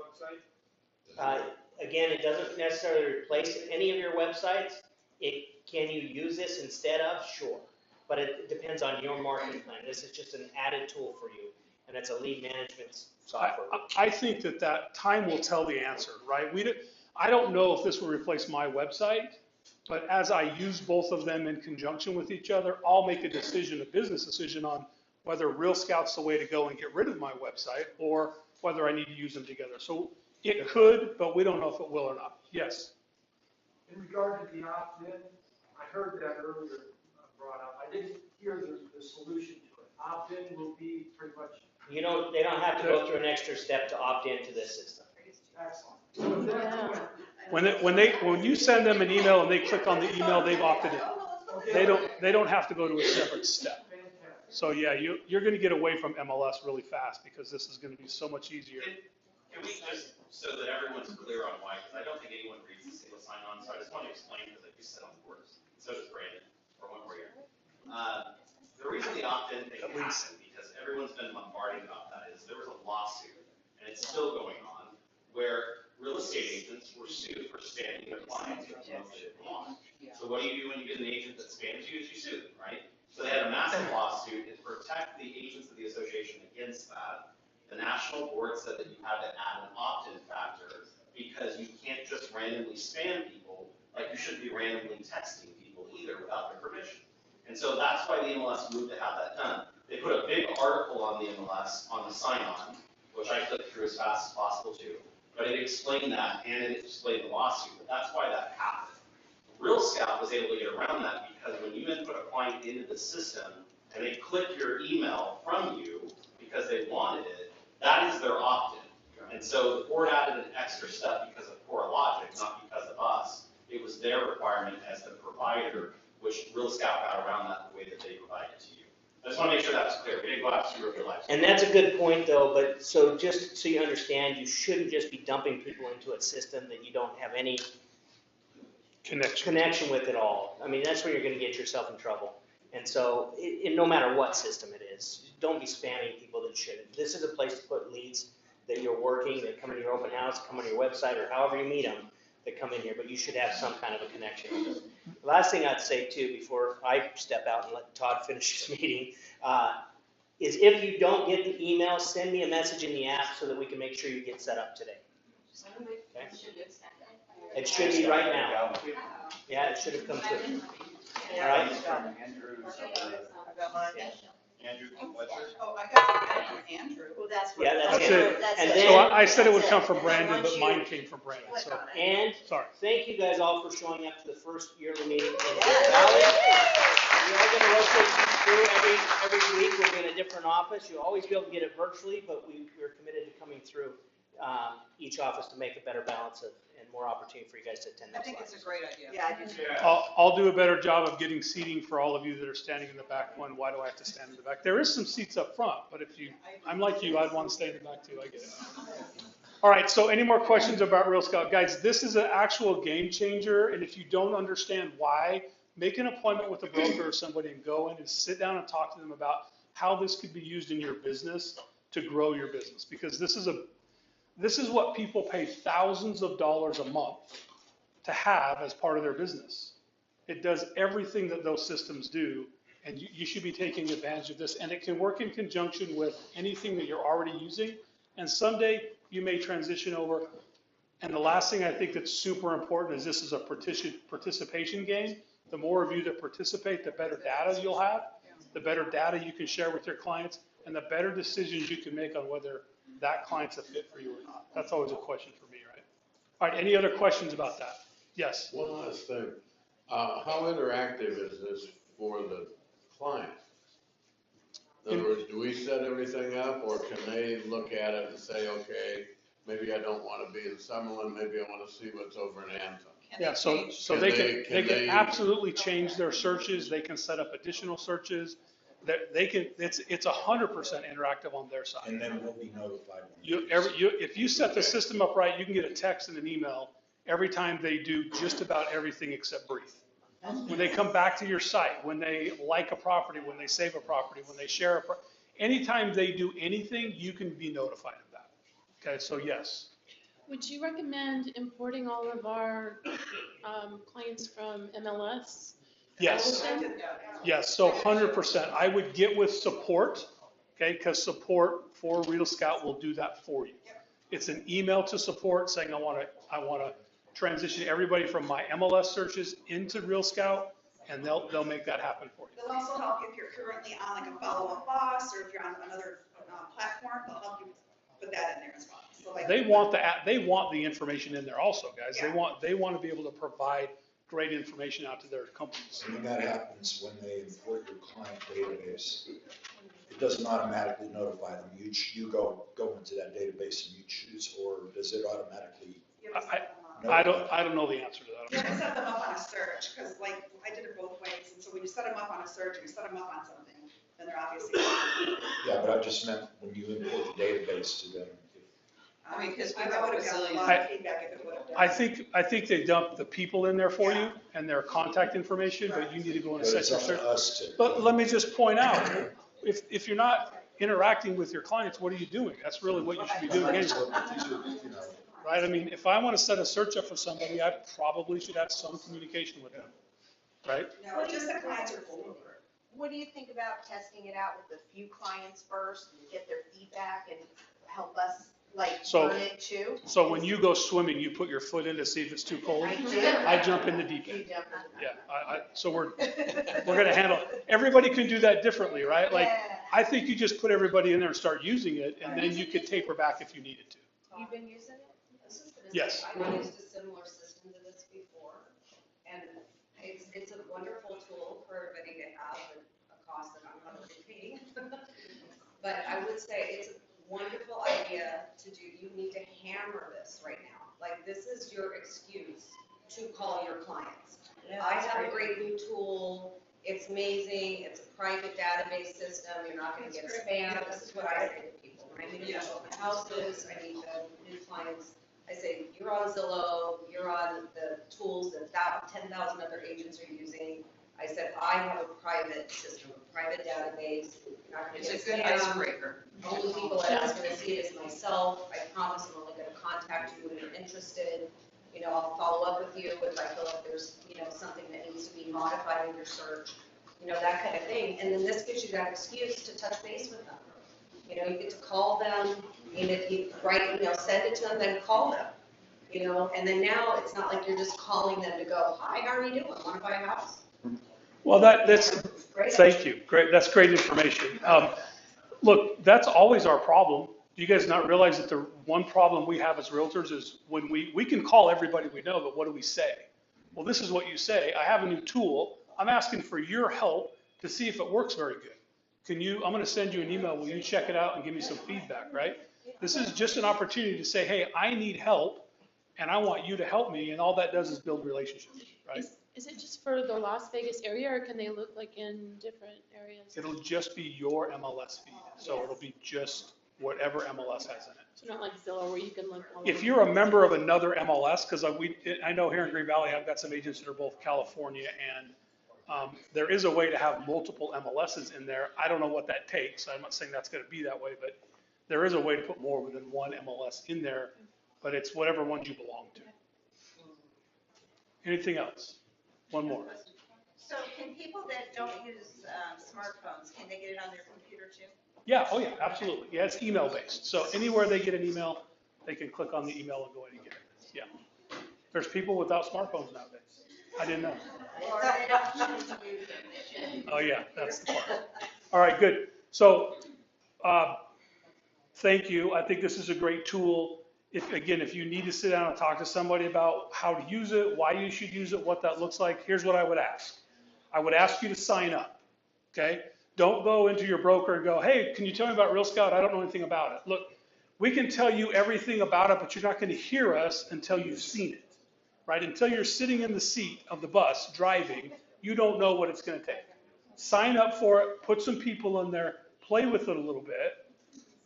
website? Again, it doesn't necessarily replace any of your websites. Can you use this instead of? Sure. But it depends on your marketing plan. This is just an added tool for you, and it's a lead management software. I think that time will tell the answer, right? I don't know if this will replace my website, but as I use both of them in conjunction with each other, I'll make a business decision on whether Real Scout's the way to go and get rid of my website, or whether I need to use them together. So it could, but we don't know if it will or not. Yes? In regard to the opt-in, I heard that earlier brought up. I didn't hear the solution to it. Opt-in will be pretty much. They don't have to go through an extra step to opt into this system. Excellent. When you send them an email and they click on the email, they've opted in. They don't have to go to a separate step. So yeah, you're going to get away from MLS really fast, because this is going to be so much easier. Can we just, so that everyone's clear on why, because I don't think anyone reads the single sign-on, so I just want to explain, because I do sit on the boards, so does Brandon, or one more year. The reason the opt-in thing happened, because everyone's been bombarding about that, is there was a lawsuit, and it's still going on, where real estate agents were sued for spamming their clients with what they didn't want. So what do you do when you get an agent that spams you? Is you sue them, right? So they had a massive lawsuit to protect the agents of the association against that. The national board said that you had to add an opt-in factor, because you can't just randomly spam people, like you shouldn't be randomly texting people either without their permission. And so that's why the MLS moved to have that done. They put a big article on the MLS on the sign-on, which I clicked through as fast as possible too. But it explained that, and it explained the lawsuit, but that's why that happened. Real Scout was able to get around that, because when you input a client into the system and they click your email from you because they wanted it, that is their opt-in. And so the board added an extra step because of poor logic, not because of us. It was their requirement as the provider, which Real Scout got around that the way that they provided to you. I just want to make sure that's clear. We didn't go out to your real life. And that's a good point though, but so just so you understand, you shouldn't just be dumping people into a system that you don't have any connection with at all. I mean, that's where you're gonna get yourself in trouble. And so, no matter what system it is, don't be spamming people that shouldn't. This is a place to put leads that you're working, that come in your open house, come on your website, or however you meet them, that come in here, but you should have some kind of a connection with them. The last thing I'd say too, before I step out and let Todd finish his meeting, is if you don't get the email, send me a message in the app so that we can make sure you get set up today. Okay? It should be right now. Yeah, it should have come through. All right? Andrew, oh, I got Andrew. Well, that's Yeah, that's That's it. it. And So then, I said it would come from Brandon, but mine came from Brandon, so, and sorry. thank you guys all for showing up to the first yearly meeting in Valley. We are gonna rotate you through every week. We'll be in a different office. You'll always be able to get it virtually, but we're committed to coming through each office to make a better balance of and more opportunity for you guys to attend I those think classes. it's a great idea. Yeah, I do too. I'll do a better job of getting seating for all of you that are standing in the back. One, why do I have to stand in the back? There is some seats up front, but if I'm like you, I'd want to stay in the back too, I get it. All right, so any more questions about Real Scout? Guys, this is an actual game changer, and if you don't understand why, make an appointment with a broker or somebody and go in and sit down and talk to them about how this could be used in your business to grow your business, because this is what people pay thousands of dollars a month to have as part of their business. It does everything that those systems do, and you should be taking advantage of this. And it can work in conjunction with anything that you're already using, and someday you may transition over. And the last thing I think that's super important is this is a participation game. The more of you that participate, the better data you'll have, the better data you can share with your clients, and the better decisions you can make on whether that client's a fit for you or not. That's always a question for me, right? All right, any other questions about that? Yes? One last thing. How interactive is this for the client? In other words, do we set everything up, or can they look at it and say, okay, maybe I don't want to be in Summerlin, maybe I want to see what's over in Anthem? Yeah, so they can absolutely change their searches. They can set up additional searches. They can, it's 100% interactive on their side. And then we'll be notified. If you set the system up right, you can get a text and an email every time they do just about everything except breathe. When they come back to your site, when they like a property, when they save a property, when they share anytime they do anything, you can be notified of that. Okay, so yes. Would you recommend importing all of our clients from MLS? Yes. Yes, so 100%. I would get with support, okay, because support for Real Scout will do that for you. It's an email to support saying I want to transition everybody from my MLS searches into Real Scout, and they'll make that happen for you. They'll also help if you're currently on like a follow-up boss, or if you're on another platform, they'll help you put that in there as well. So like They want the information in there also, guys. Yeah. They want to be able to provide great information out to their companies. And when that happens, when they import your client database, it doesn't automatically notify them. You go into that database and you choose, or does it automatically? I don't know the answer to that. You have to set them up on a search, because like I did it both ways, and so when you set them up on a search, and you set them up on something, then they're obviously. Yeah, but I just meant when you import the database to them. I mean, because I would have gotten a lot of feedback if it would have done. I think they dump the people in there for you and their contact information, but you need to go and set your search. But let me just point out, if you're not interacting with your clients, what are you doing? That's really what you should be doing anyway. Right? I mean, if I want to set a search up for somebody, I probably should have some communication with them, right? No, just the clients are full. What do you think about testing it out with a few clients first and get their feedback and help us learn it too? So when you go swimming, you put your foot in to see if it's too cold? I jump in the deep end. Yeah, so we're going to handle, everybody can do that differently, right? Like, I think you just put everybody in there and start using it, and then you could taper back if you needed to. You've been using it? Yes. I've used a similar system to this before, and it's a wonderful tool for everybody to have at a cost that I'm not really paying. But I would say it's a wonderful idea to do. You need to hammer this right now. Like, this is your excuse to call your clients. I have a great new tool, it's amazing, it's a private database system, you're not gonna get spam, this is what I say to people. When I meet them at houses, I meet the new clients, I say, you're on Zillow, you're on the tools that 10,000 other agents are using. I said, I have a private system, a private database, you're not gonna get spam. It's a good icebreaker. Only people that's gonna see it is myself, I promise I'm only gonna contact you when you're interested. You know, I'll follow up with you if I feel like there's, you know, something that needs to be modified in your search, you know, that kind of thing. And then this gives you that excuse to touch base with them. You know, you get to call them, and if you write, you know, send it to them, then call them. You know, and then now it's not like you're just calling them to go, hi, how are you doing? Want to buy a house? Well, thank you. Great. That's great information. Look, that's always our problem. Do you guys not realize that the one problem we have as realtors is when we can call everybody we know, but what do we say? Well, this is what you say. I have a new tool. I'm asking for your help to see if it works very good. I'm going to send you an email. Will you check it out and give me some feedback, right? This is just an opportunity to say, hey, I need help and I want you to help me. And all that does is build relationships, right? Is it just for the Las Vegas area, or can they look like in different areas? It'll just be your MLS feed. So it'll be just whatever MLS has in it. So not like Zillow where you can look all If over. you're a member of another MLS, because I know here in Green Valley, I've got some agents that are both California and there is a way to have multiple MLSs in there. I don't know what that takes. I'm not saying that's going to be that way, but there is a way to put more than one MLS in there, but it's whatever ones you belong to. Anything else? One more. So can people that don't use smartphones, can they get it on their computer too? Yeah, oh yeah, absolutely. Yeah, it's email based. So anywhere they get an email, they can click on the email and go in and get it. Yeah. There's people without smartphones nowadays. I didn't know. Or they don't choose to use them, they should. Oh yeah, that's the part. All right, good. So thank you. I think this is a great tool. If you need to sit down and talk to somebody about how to use it, why you should use it, what that looks like, here's what I would ask. I would ask you to sign up, okay? Don't go into your broker and go, hey, can you tell me about Real Scout? I don't know anything about it. Look, we can tell you everything about it, but you're not going to hear us until you've seen it, right? Until you're sitting in the seat of the bus driving, you don't know what it's going to take. Sign up for it, put some people in there, play with it a little bit,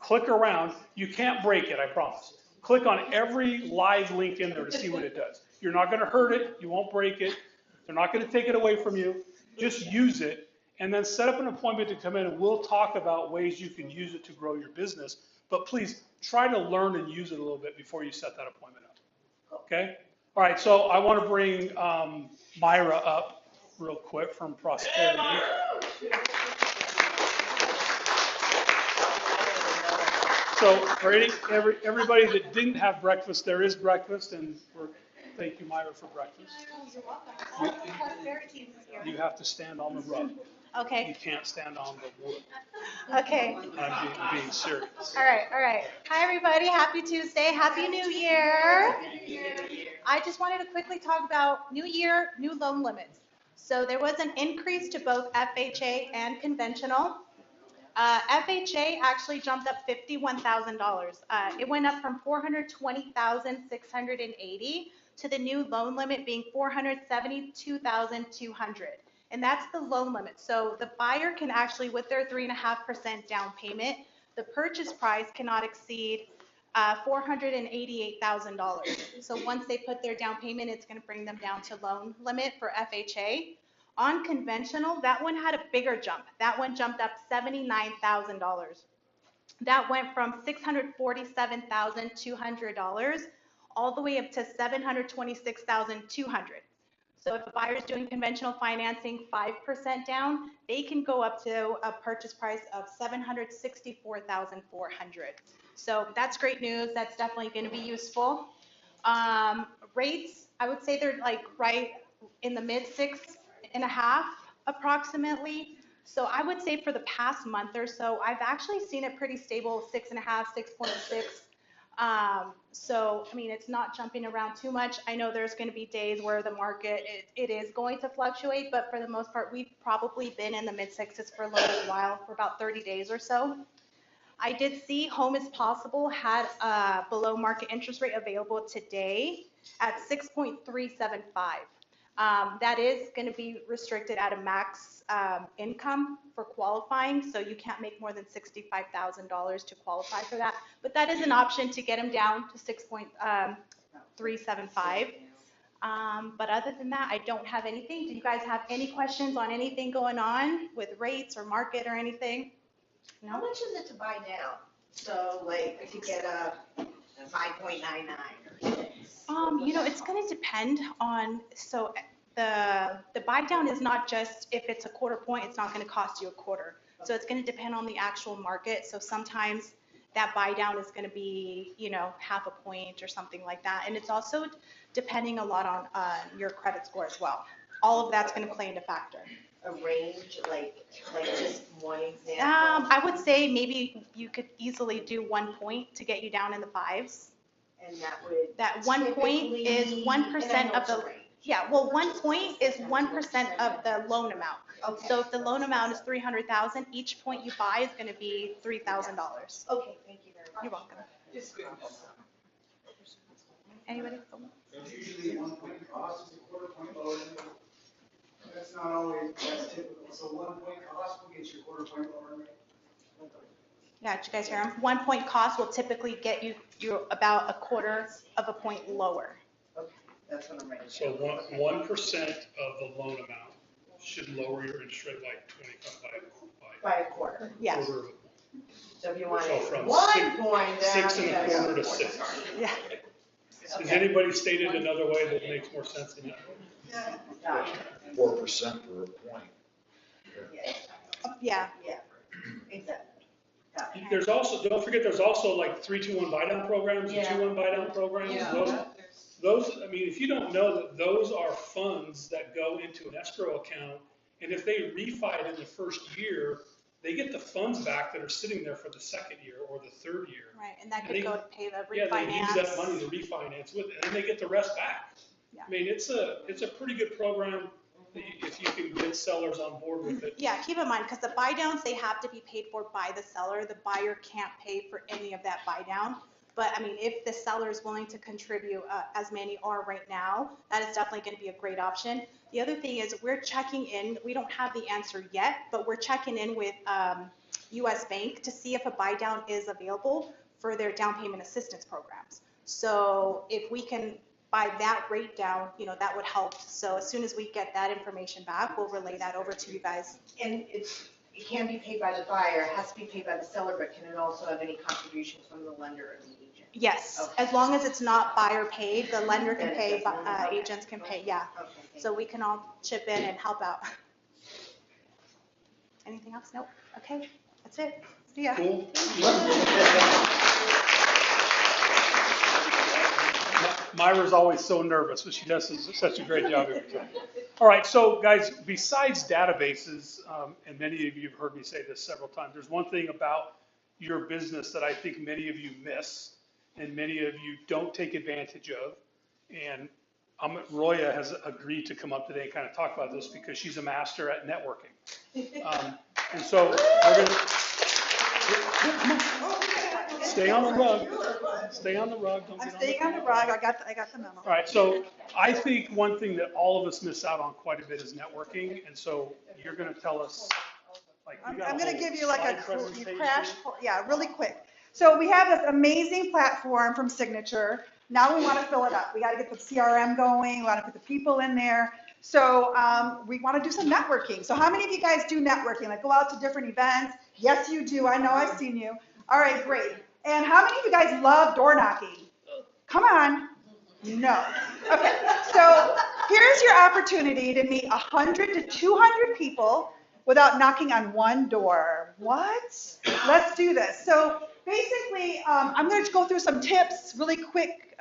click around. You can't break it, I promise. Click on every live link in there to see what it does. You're not going to hurt it. You won't break it. They're not going to take it away from you. Just use it and then set up an appointment to come in and we'll talk about ways you can use it to grow your business. But please try to learn and use it a little bit before you set that appointment up. Okay? All right, so I want to bring Myra up real quick from Prosperity. So for everybody that didn't have breakfast, there is breakfast, and thank you, Myra, for breakfast. You're welcome. All the Prosperity team is here. You have to stand on the rug. Okay. You can't stand on the wood. Okay. I'm being serious. All right. Hi, everybody. Happy Tuesday. Happy New Year. I just wanted to quickly talk about New Year, new loan limits. So there was an increase to both FHA and conventional. FHA actually jumped up $51,000. It went up from $420,680 to the new loan limit being $472,200. And that's the loan limit. So the buyer can actually, with their 3.5% down payment, the purchase price cannot exceed $488,000. So once they put their down payment, it's going to bring them down to loan limit for FHA. On conventional, that one had a bigger jump. That one jumped up $79,000. That went from $647,200 all the way up to $726,200. So if a buyer is doing conventional financing 5% down, they can go up to a purchase price of $764,400. So that's great news. That's definitely going to be useful. Rates, I would say they're like right in the mid 6.5 approximately. So I would say for the past month or so, I've actually seen it pretty stable, 6.5, 6.6. So, I mean, it's not jumping around too much. I know there's going to be days where the market, it is going to fluctuate, but for the most part, we've probably been in the mid 6s for a little while, for about 30 days or so. I did see Home is Possible had a below market interest rate available today at 6.375. That is going to be restricted at a max income for qualifying, so you can't make more than $65,000 to qualify for that. But that is an option to get them down to 6.375. But other than that, I don't have anything. Do you guys have any questions on anything going on with rates or market or anything? No? How much is it to buy down? So like if you get a 5.99 or 6? It's going to depend on, so the buy down is not just if it's a quarter point, it's not going to cost you a quarter. So it's going to depend on the actual market. So sometimes that buy down is going to be, half a point or something like that. And it's also depending a lot on your credit score as well. All of that's going to play into factor. A range, like just one example? I would say maybe you could easily do 1 point to get you down in the 5s. And that would. That 1 point is 1% of the. Yeah, well, 1 point is 1% of the loan amount. Okay. So if the loan amount is $300,000, each point you buy is going to be $3,000. Okay, thank you very much. You're welcome. Anybody? It's usually 1 point cost, is a quarter point lower than the. That's not always, that's typical. So 1 point cost will get you a quarter point lower than. Yeah, did you guys hear him? 1 point cost will typically get you about a quarter of a point lower. Okay, that's what I'm ready. So 1% of the loan amount should lower your interest rate by 25 By a quarter. Yeah. quarter of a point. So if you want So it from 1 six- point down. 6 and a quarter to 6. Yeah. Has anybody stated another way that makes more sense than that? 4% per point. Yeah. Yeah, exactly. There's also, don't forget, there's also like 3-2-1 buy down programs, and 2-1 buy down programs. Those, I mean, if you don't know that those are funds that go into an escrow account, and if they refi it in the first year, they get the funds back that are sitting there for the second year or the third year. Right, and that could go to pay the Yeah, they refinance. use that money to refinance with it, and they get the rest back. Yeah. I mean, it's a pretty good program if you can get sellers on board with it. Yeah, keep in mind, because the buy downs, they have to be paid for by the seller. The buyer can't pay for any of that buy down. But I mean, if the seller is willing to contribute, as many are right now, that is definitely going to be a great option. The other thing is we're checking in, we don't have the answer yet, but we're checking in with US Bank to see if a buy down is available for their down payment assistance programs. So if we can buy that rate down, that would help. So as soon as we get that information back, we'll relay that over to you guys. And it can be paid by the buyer, it has to be paid by the seller, but can it also have any contributions from the lender or the agent? Yes, Okay. as long as it's not buyer paid, the lender can Then it pay, doesn't matter. agents can pay, yeah. Okay, thank So we can all chip in and help out. Anything else? Nope. Okay, that's it. See ya. Cool. Myra's always so nervous, but she does such a great job every time. All right, so guys, besides databases, and many of you have heard me say this several times, there's one thing about your business that I think many of you miss and many of you don't take advantage of. And Roya has agreed to come up today and kind of talk about this because she's a master at networking. And so we're going to stay on the rug. Stay on the rug. Don't I'm get staying on the rug, I got the memo. All right, so I think one thing that all of us miss out on quite a bit is networking. And so you're going to tell us, like, we got I'm a going to whole give you like a slide presentation. crash, yeah, really quick. So we have this amazing platform from Signature. Now we want to fill it up. We got to get the CRM going, we want to put the people in there. So we want to do some networking. So how many of you guys do networking? Like go out to different events? Yes, you do. I know, I've seen you. All right, great. And how many of you guys love door knocking? Come on. No. Okay, so here's your opportunity to meet 100 to 200 people without knocking on one door. What? Let's do this. So basically, I'm going to go through some tips, really quick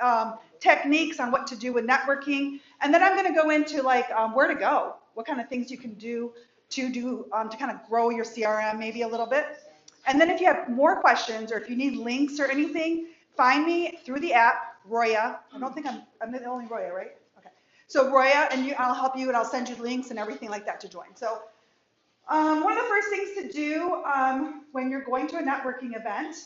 techniques on what to do with networking. And then I'm going to go into like where to go, what kind of things you can do to kind of grow your CRM maybe a little bit. And then if you have more questions or if you need links or anything, find me through the app, Roya. I don't think I'm the only Roya, right? Okay. So Roya, and I'll help you and I'll send you links and everything like that to join. So One of the first things to do when you're going to a networking event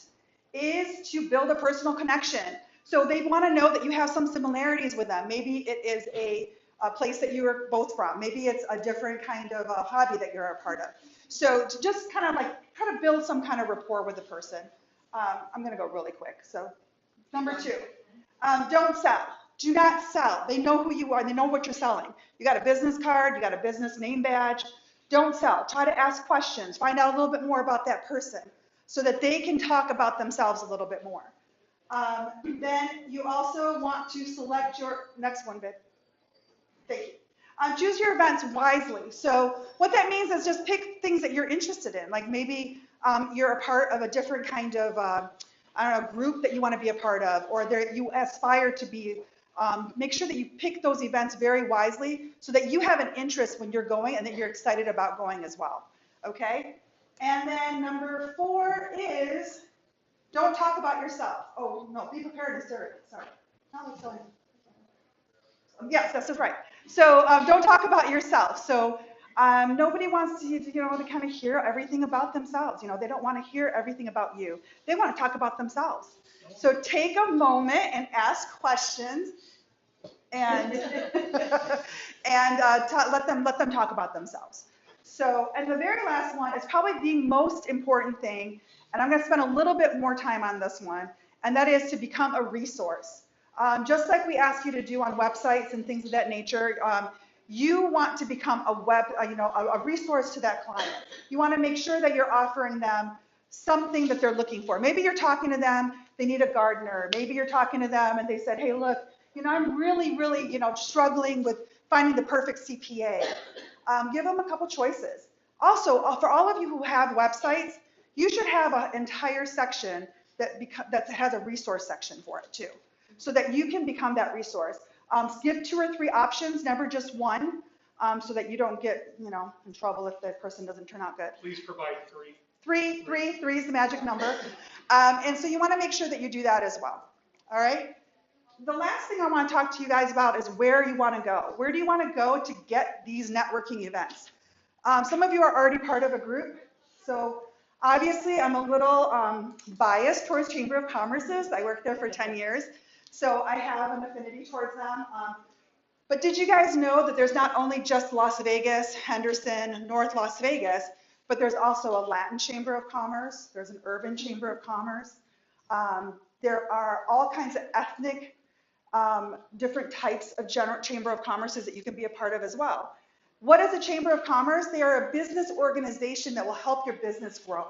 is to build a personal connection. So they want to know that you have some similarities with them. Maybe it is a place that you are both from. Maybe it's a different kind of a hobby that you're a part of. So to just kind of build some kind of rapport with the person. I'm going to go really quick. So number 2, don't sell. Do not sell. They know who you are. They know what you're selling. You got a business card. You got a business name badge. Don't sell. Try to ask questions. Find out a little bit more about that person so that they can talk about themselves a little bit more. Then you also want to select your, next one, babe. Thank you. Choose your events wisely. So what that means is just pick things that you're interested in. Like maybe you're a part of a different kind of, I don't know, group that you want to be a part of, or you aspire to be. Make sure that you pick those events very wisely so that you have an interest when you're going and that you're excited about going as well. Okay? And then number 4 is don't talk about yourself. Oh, no, be prepared to serve. Sorry. Yes, this is right. So don't talk about yourself. So nobody wants to, to kind of hear everything about themselves. They don't want to hear everything about you. They want to talk about themselves. So take a moment and ask questions and let them talk about themselves. So, and the very last one is probably the most important thing, and I'm going to spend a little bit more time on this one, and that is to become a resource. Just like we ask you to do on websites and things of that nature, you want to become a resource to that client. You want to make sure that you're offering them something that they're looking for. Maybe you're talking to them, they need a gardener. Maybe you're talking to them and they said, hey, look, I'm really, struggling with finding the perfect CPA. Give them a couple choices. Also, for all of you who have websites, you should have an entire section that has a resource section for it too, so that you can become that resource. Give 2 or 3 options, never just one, so that you don't get, in trouble if the person doesn't turn out good. Please provide 3. 3 is the magic number. And so you want to make sure that you do that as well. All right? The last thing I want to talk to you guys about is where you want to go. Where do you want to go to get these networking events? Some of you are already part of a group. So obviously I'm a little biased towards Chamber of Commerce's. I worked there for 10 years. So I have an affinity towards them. But did you guys know that there's not only just Las Vegas, Henderson, North Las Vegas, but there's also a Latin Chamber of Commerce. There's an Urban Chamber of Commerce. There are all kinds of ethnic, different types of Chamber of Commerces that you can be a part of as well. What is a Chamber of Commerce? They are a business organization that will help your business grow.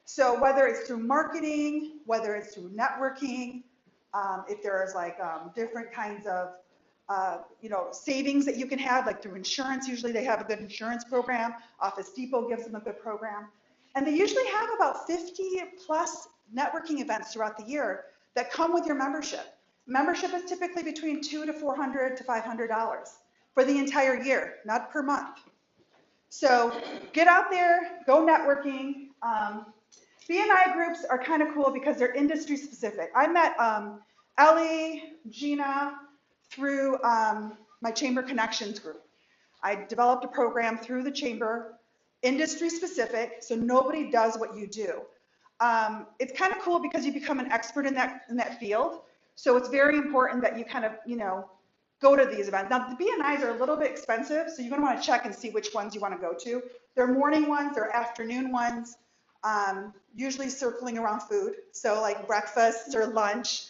So whether it's through marketing, whether it's through networking, if there's different kinds of savings that you can have, like through insurance. Usually they have a good insurance program. Office Depot gives them a good program. And they usually have about 50 plus networking events throughout the year that come with your membership. Membership is typically between $200 to $400 to $500 for the entire year, not per month. So get out there, go networking. BNI groups are kind of cool because they're industry specific. I met Ellie, Gina, through my Chamber Connections group. I developed a program through the Chamber, industry specific, so nobody does what you do. It's kind of cool because you become an expert in that field, so it's very important that you kind of, go to these events. Now, the BNIs are a little bit expensive, so you're going to want to check and see which ones you want to go to. They're morning ones, they're afternoon ones, usually circling around food, so like breakfast or lunch.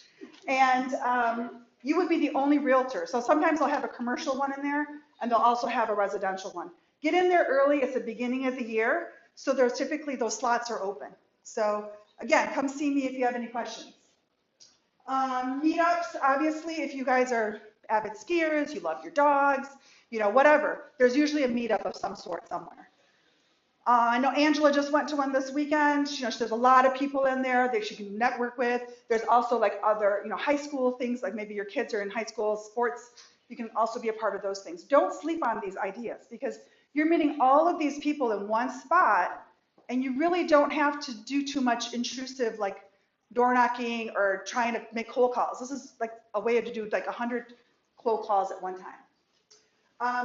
And you would be the only realtor. So sometimes they'll have a commercial one in there, and they'll also have a residential one. Get in there early. It's the beginning of the year, so there's typically those slots are open. So again, come see me if you have any questions. Meetups, obviously, if you guys are avid skiers, you love your dogs, whatever. There's usually a meetup of some sort somewhere. I know Angela just went to one this weekend. There's a lot of people in there that she can network with. There's also like other, high school things, like maybe your kids are in high school sports. You can also be a part of those things. Don't sleep on these ideas because you're meeting all of these people in one spot and you really don't have to do too much intrusive like door knocking or trying to make cold calls. This is like a way to do like 100 cold calls at one time.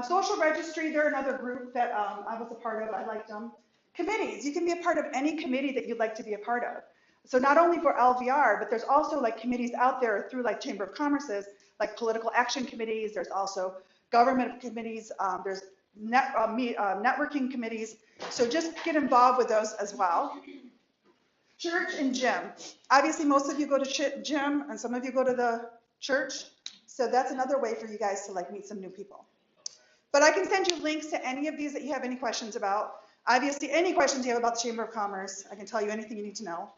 Social registry, they're another group that I was a part of. I liked them. Committees, you can be a part of any committee that you'd like to be a part of. So not only for LVR, but there's also like committees out there through like Chamber of Commerce's, like political action committees. There's also government committees. There's networking committees. So just get involved with those as well. Church and gym. Obviously, most of you go to gym and some of you go to the church. So that's another way for you guys to like meet some new people. But I can send you links to any of these that you have any questions about. Obviously, any questions you have about the Chamber of Commerce, I can tell you anything you need to know.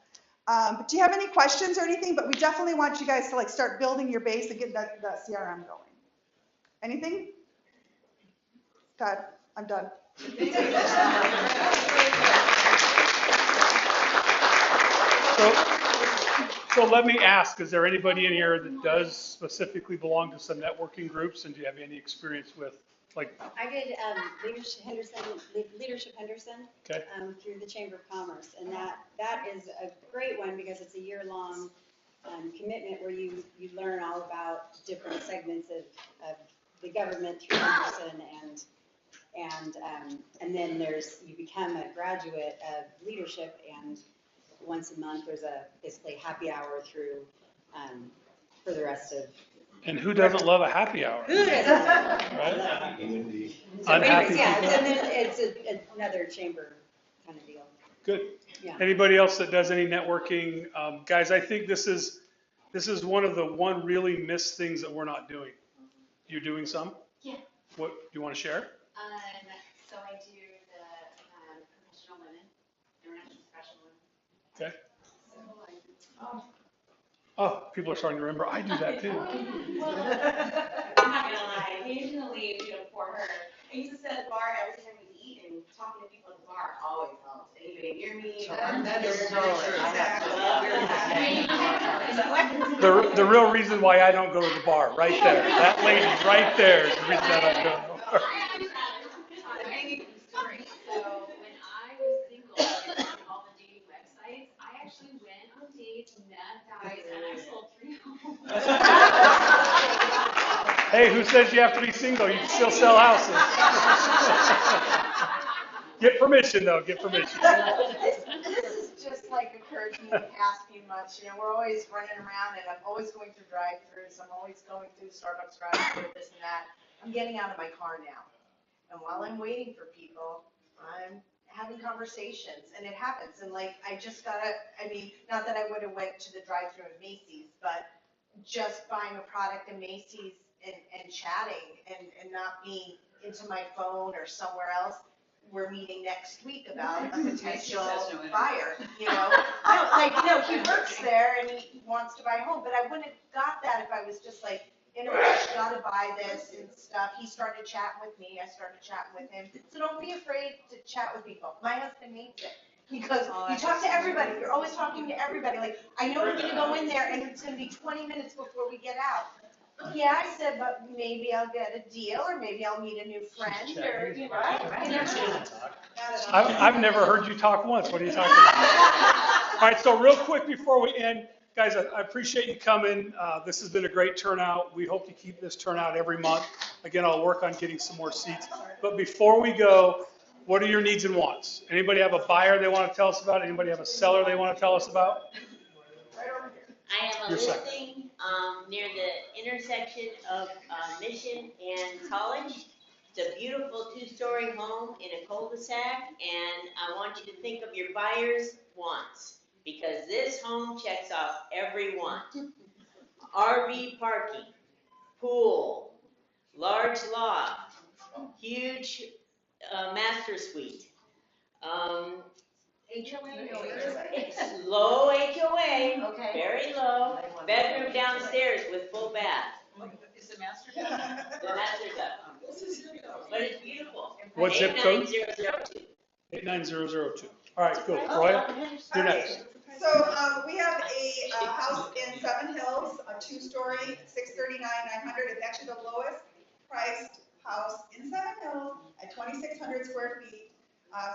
But do you have any questions or anything? But we definitely want you guys to like start building your base and get that CRM going. Anything? Todd, I'm done. So let me ask, is there anybody in here that does specifically belong to some networking groups, and do you have any experience with, like? I did Leadership Henderson Okay. Through the Chamber of Commerce, and that is a great one because it's a year-long commitment where you learn all about different segments of the government through Henderson, and then you become a graduate of leadership, and once a month there's a basically happy hour through for the rest of. And who doesn't love a happy hour? Who doesn't? Right? So Unhappy anyways, yeah, people. and then it's another chamber kind of deal. Good. Yeah. Anybody else that does any networking? Guys, I think this is one of the really missed things that we're not doing. You're doing some? Yeah. What, do you want to share? So I do the professional women, international professional women. Okay. Oh, people are starting to remember. I do that too. I'm not gonna lie, occasionally, for her, I used to sit at the bar every time we eat, and talking to people at the bar always helps. Anybody near me? That is so true. The real reason why I don't go to the bar, right there. That lady right there is the reason that I don't go. So when I was single and on all the dating websites, I actually went on dates, met guys, and I sold 3 homes. Hey, who says you have to be single? You can still sell houses. Get permission though, get permission. This is just like occurred to me the past few months. You know, we're always running around and I'm always going through drive-throughs. I'm always going through Starbucks drive-through, this and that. I'm getting out of my car now. And while I'm waiting for people, I'm having conversations and it happens. And like, I just gotta, not that I would have went to the drive-through at Macy's, but just buying a product in Macy's and chatting and not being into my phone or somewhere else. We're meeting next week about a potential buyer, you know? No, he works there and he wants to buy a home, but I wouldn't have got that if I was just like, in a rush, gotta buy this and stuff. He started chatting with me, I started chatting with him. So don't be afraid to chat with people. My husband hates it because you talk to everybody, you're always talking to everybody. Like, I know we're gonna go in there and it's gonna be 20 minutes before we get out. Yeah, I said, but maybe I'll get a deal, or maybe I'll meet a new friend, or, you know. I've never heard you talk once. What are you talking about? All right, so real quick before we end, guys, I appreciate you coming. This has been a great turnout. We hope to keep this turnout every month. Again, I'll work on getting some more seats. But before we go, what are your needs and wants? Anybody have a buyer they want to tell us about? Anybody have a seller they want to tell us about? I have a listing near the intersection of Mission and College. It's a beautiful 2-story home in a cul-de-sac, and I want you to think of your buyer's wants, because this home checks off every want. RV parking, pool, large loft, huge master suite. It's low HOA, Okay. very low, bedroom downstairs with full bath. Is the master? The master's up. But it's beautiful. What zip code? 89002. 89002. All right, cool. Roya, you're next. So we have a house in Seven Hills, a 2-story, $639,900. It's actually the lowest priced house in Seven Hills at 2,600 square feet.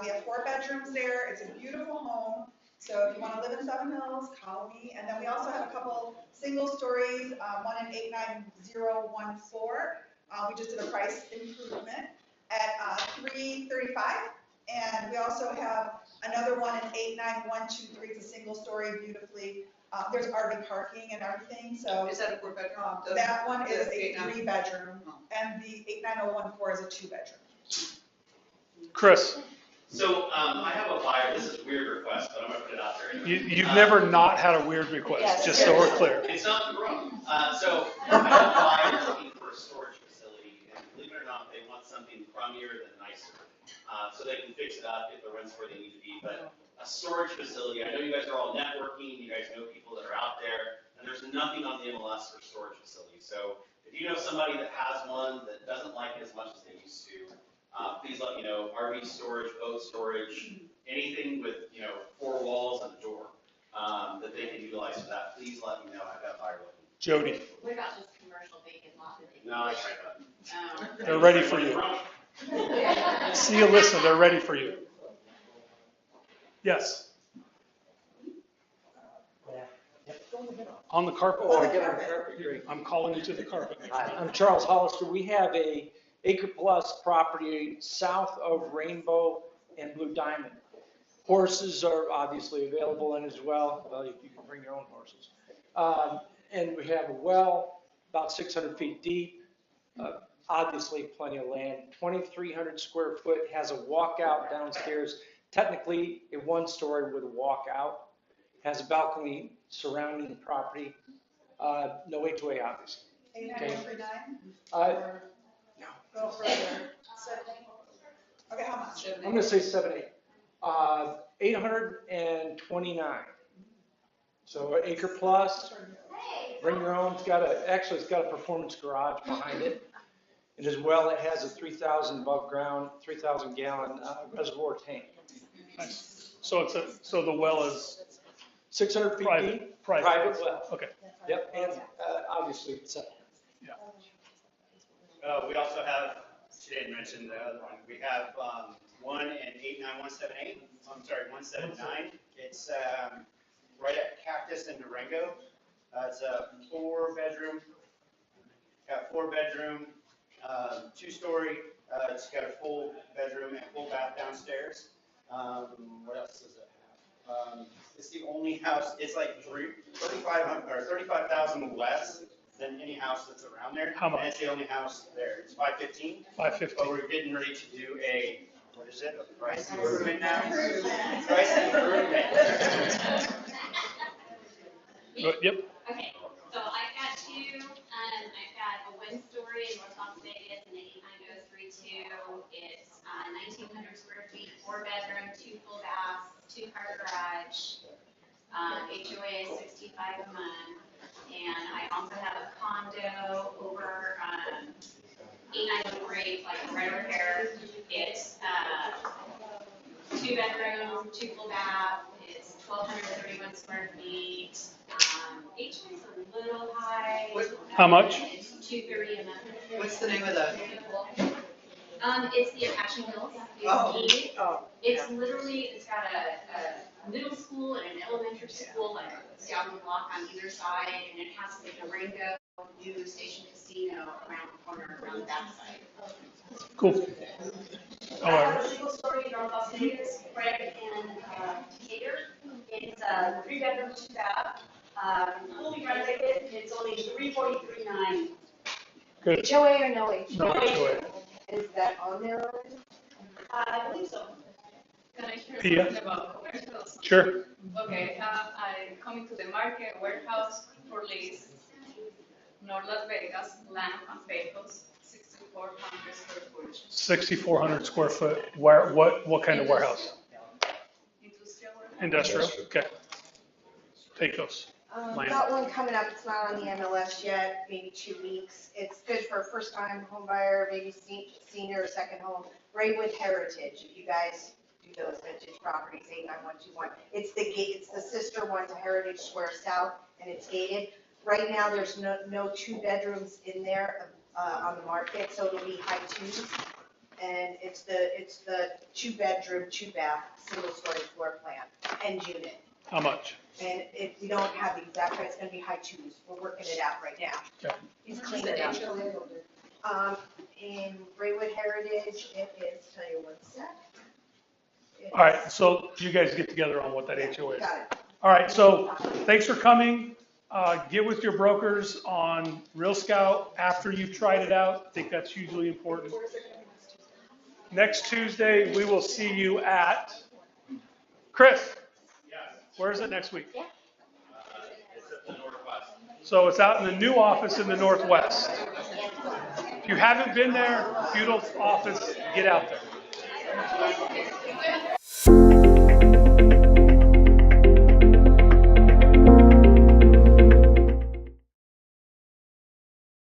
We have 4 bedrooms there. It's a beautiful home. So if you want to live in Seven Hills, call me. And then we also have a couple single stories, one in 89014. We just did a price improvement at $335. And we also have another one in 89123. It's a single story, beautifully. There's RV parking and everything, so. Is that a 4-bedroom? That one is a 3-bedroom, and the 89014 is a 2-bedroom. Chris, So, I have a buyer, this is a weird request, but I'm gonna put it out there. you've never not had a weird request, just so we're clear. It's not wrong. So, I have a buyer looking for a storage facility, and believe it or not, they want something crummier than nicer. So they can fix it up if the rent's where they need to be, but a storage facility, I know you guys are all networking, you guys know people that are out there, and there's nothing on the MLS for storage facilities. So, if you know somebody that has one that doesn't like it as much as they used to, please let me know. RV storage, boat storage, anything with, 4 walls and a door, that they can utilize for that, please let me know. I've got a buyer looking. Jody, What about just commercial vacant lot that they? No, I tried that. they're ready for you. See Alyssa, they're ready for you. Yes. On the carpet. Oh, I get on the carpet, great. I'm calling you to the carpet. Hi, I'm Charles Hollister. We have a acre plus property south of Rainbow and Blue Diamond. Horses are obviously available in as well. Well, you can bring your own horses. And we have a well about 600 feet deep. Obviously plenty of land. 2,300 square foot, has a walkout downstairs. Technically a 1-story with a walkout. Has a balcony surrounding the property. No HOA, obviously. 8939? No. Go further. Okay, how much? I'm gonna say 7, 8. 829. So acre plus, bring your own. It's got a performance garage behind it. And as well, it has a 3,000 above ground, 3,000 gallon reservoir tank. Nice. So so the well is 600 feet private, deep. private. well. Okay. Yep, and obviously it's We also have, she didn't mention the other one, we have one in 89178, I'm sorry, 179. It's right at Cactus in Durango. It's a 4-bedroom, 2-story. It's got a full bedroom and full bath downstairs. What else does it have? It's the only house, it's like 35,000 less than any house that's around there. How much? And it's the only house there. It's 515. 515. But we're getting ready to do what is it, a price improvement now? Price improvement. Yep. Okay, so I've got 2, I've got a 1-story in North Las Vegas, an 89032. It's 1,900 square feet, 4-bedroom, 2 full baths, 2-car garage. HOA is $65 a month. And I also have a condo over 8903, like right over here. It's 2-bedroom, 2 full bath. It's 1,231 square feet. HOA is a little high. How much? It's $230 a month. What's the name of that? It's the Apache Hills. It's literally, it's got a middle school and an elementary school, like down the block on either side, and it has the Durango New Station Casino around the corner, around the backside. Cool. I have a single story in North Las Vegas, right in Decatur. It's a 3-bedroom, 2-bath, fully renovated. It's only $343.9. Good. HOA or no HOA? No HOA. Is that on there already? I believe so. Can I share Pia? something about warehouse? Sure. Okay, I'm coming to the market, warehouse for lease, North Las Vegas, land and vehicles, 6,400 square foot. 6,400 square foot. What kind of warehouse? Industrial warehouse. Industrial. Okay. Take those. Land. Got one coming up, it's not on the MLS yet, maybe 2 weeks. It's good for a first-time home buyer, maybe senior or second home. Braidwood Heritage, if you guys do those vintage properties, 89121. It's the sister one to Heritage Square South, and it's gated. Right now, there's no 2 bedrooms in there on the market, so it'll be high 2s. And it's the 2-bedroom, 2-bath, single-story floor plan, end unit. How much? And we don't have the exact price, it's gonna be high 2s, we're working it out right now. Okay. He's cleaning it up. In Braywood Heritage, it is, tell you one sec. All right, so you guys get together on what that HOA is. Got it. All right, so thanks for coming. Get with your brokers on Real Scout after you've tried it out. I think that's hugely important. Next Tuesday, we will see you at, Chris, where is it next week? So it's out in the new office in the Northwest. If you haven't been there, beautiful office, get out there.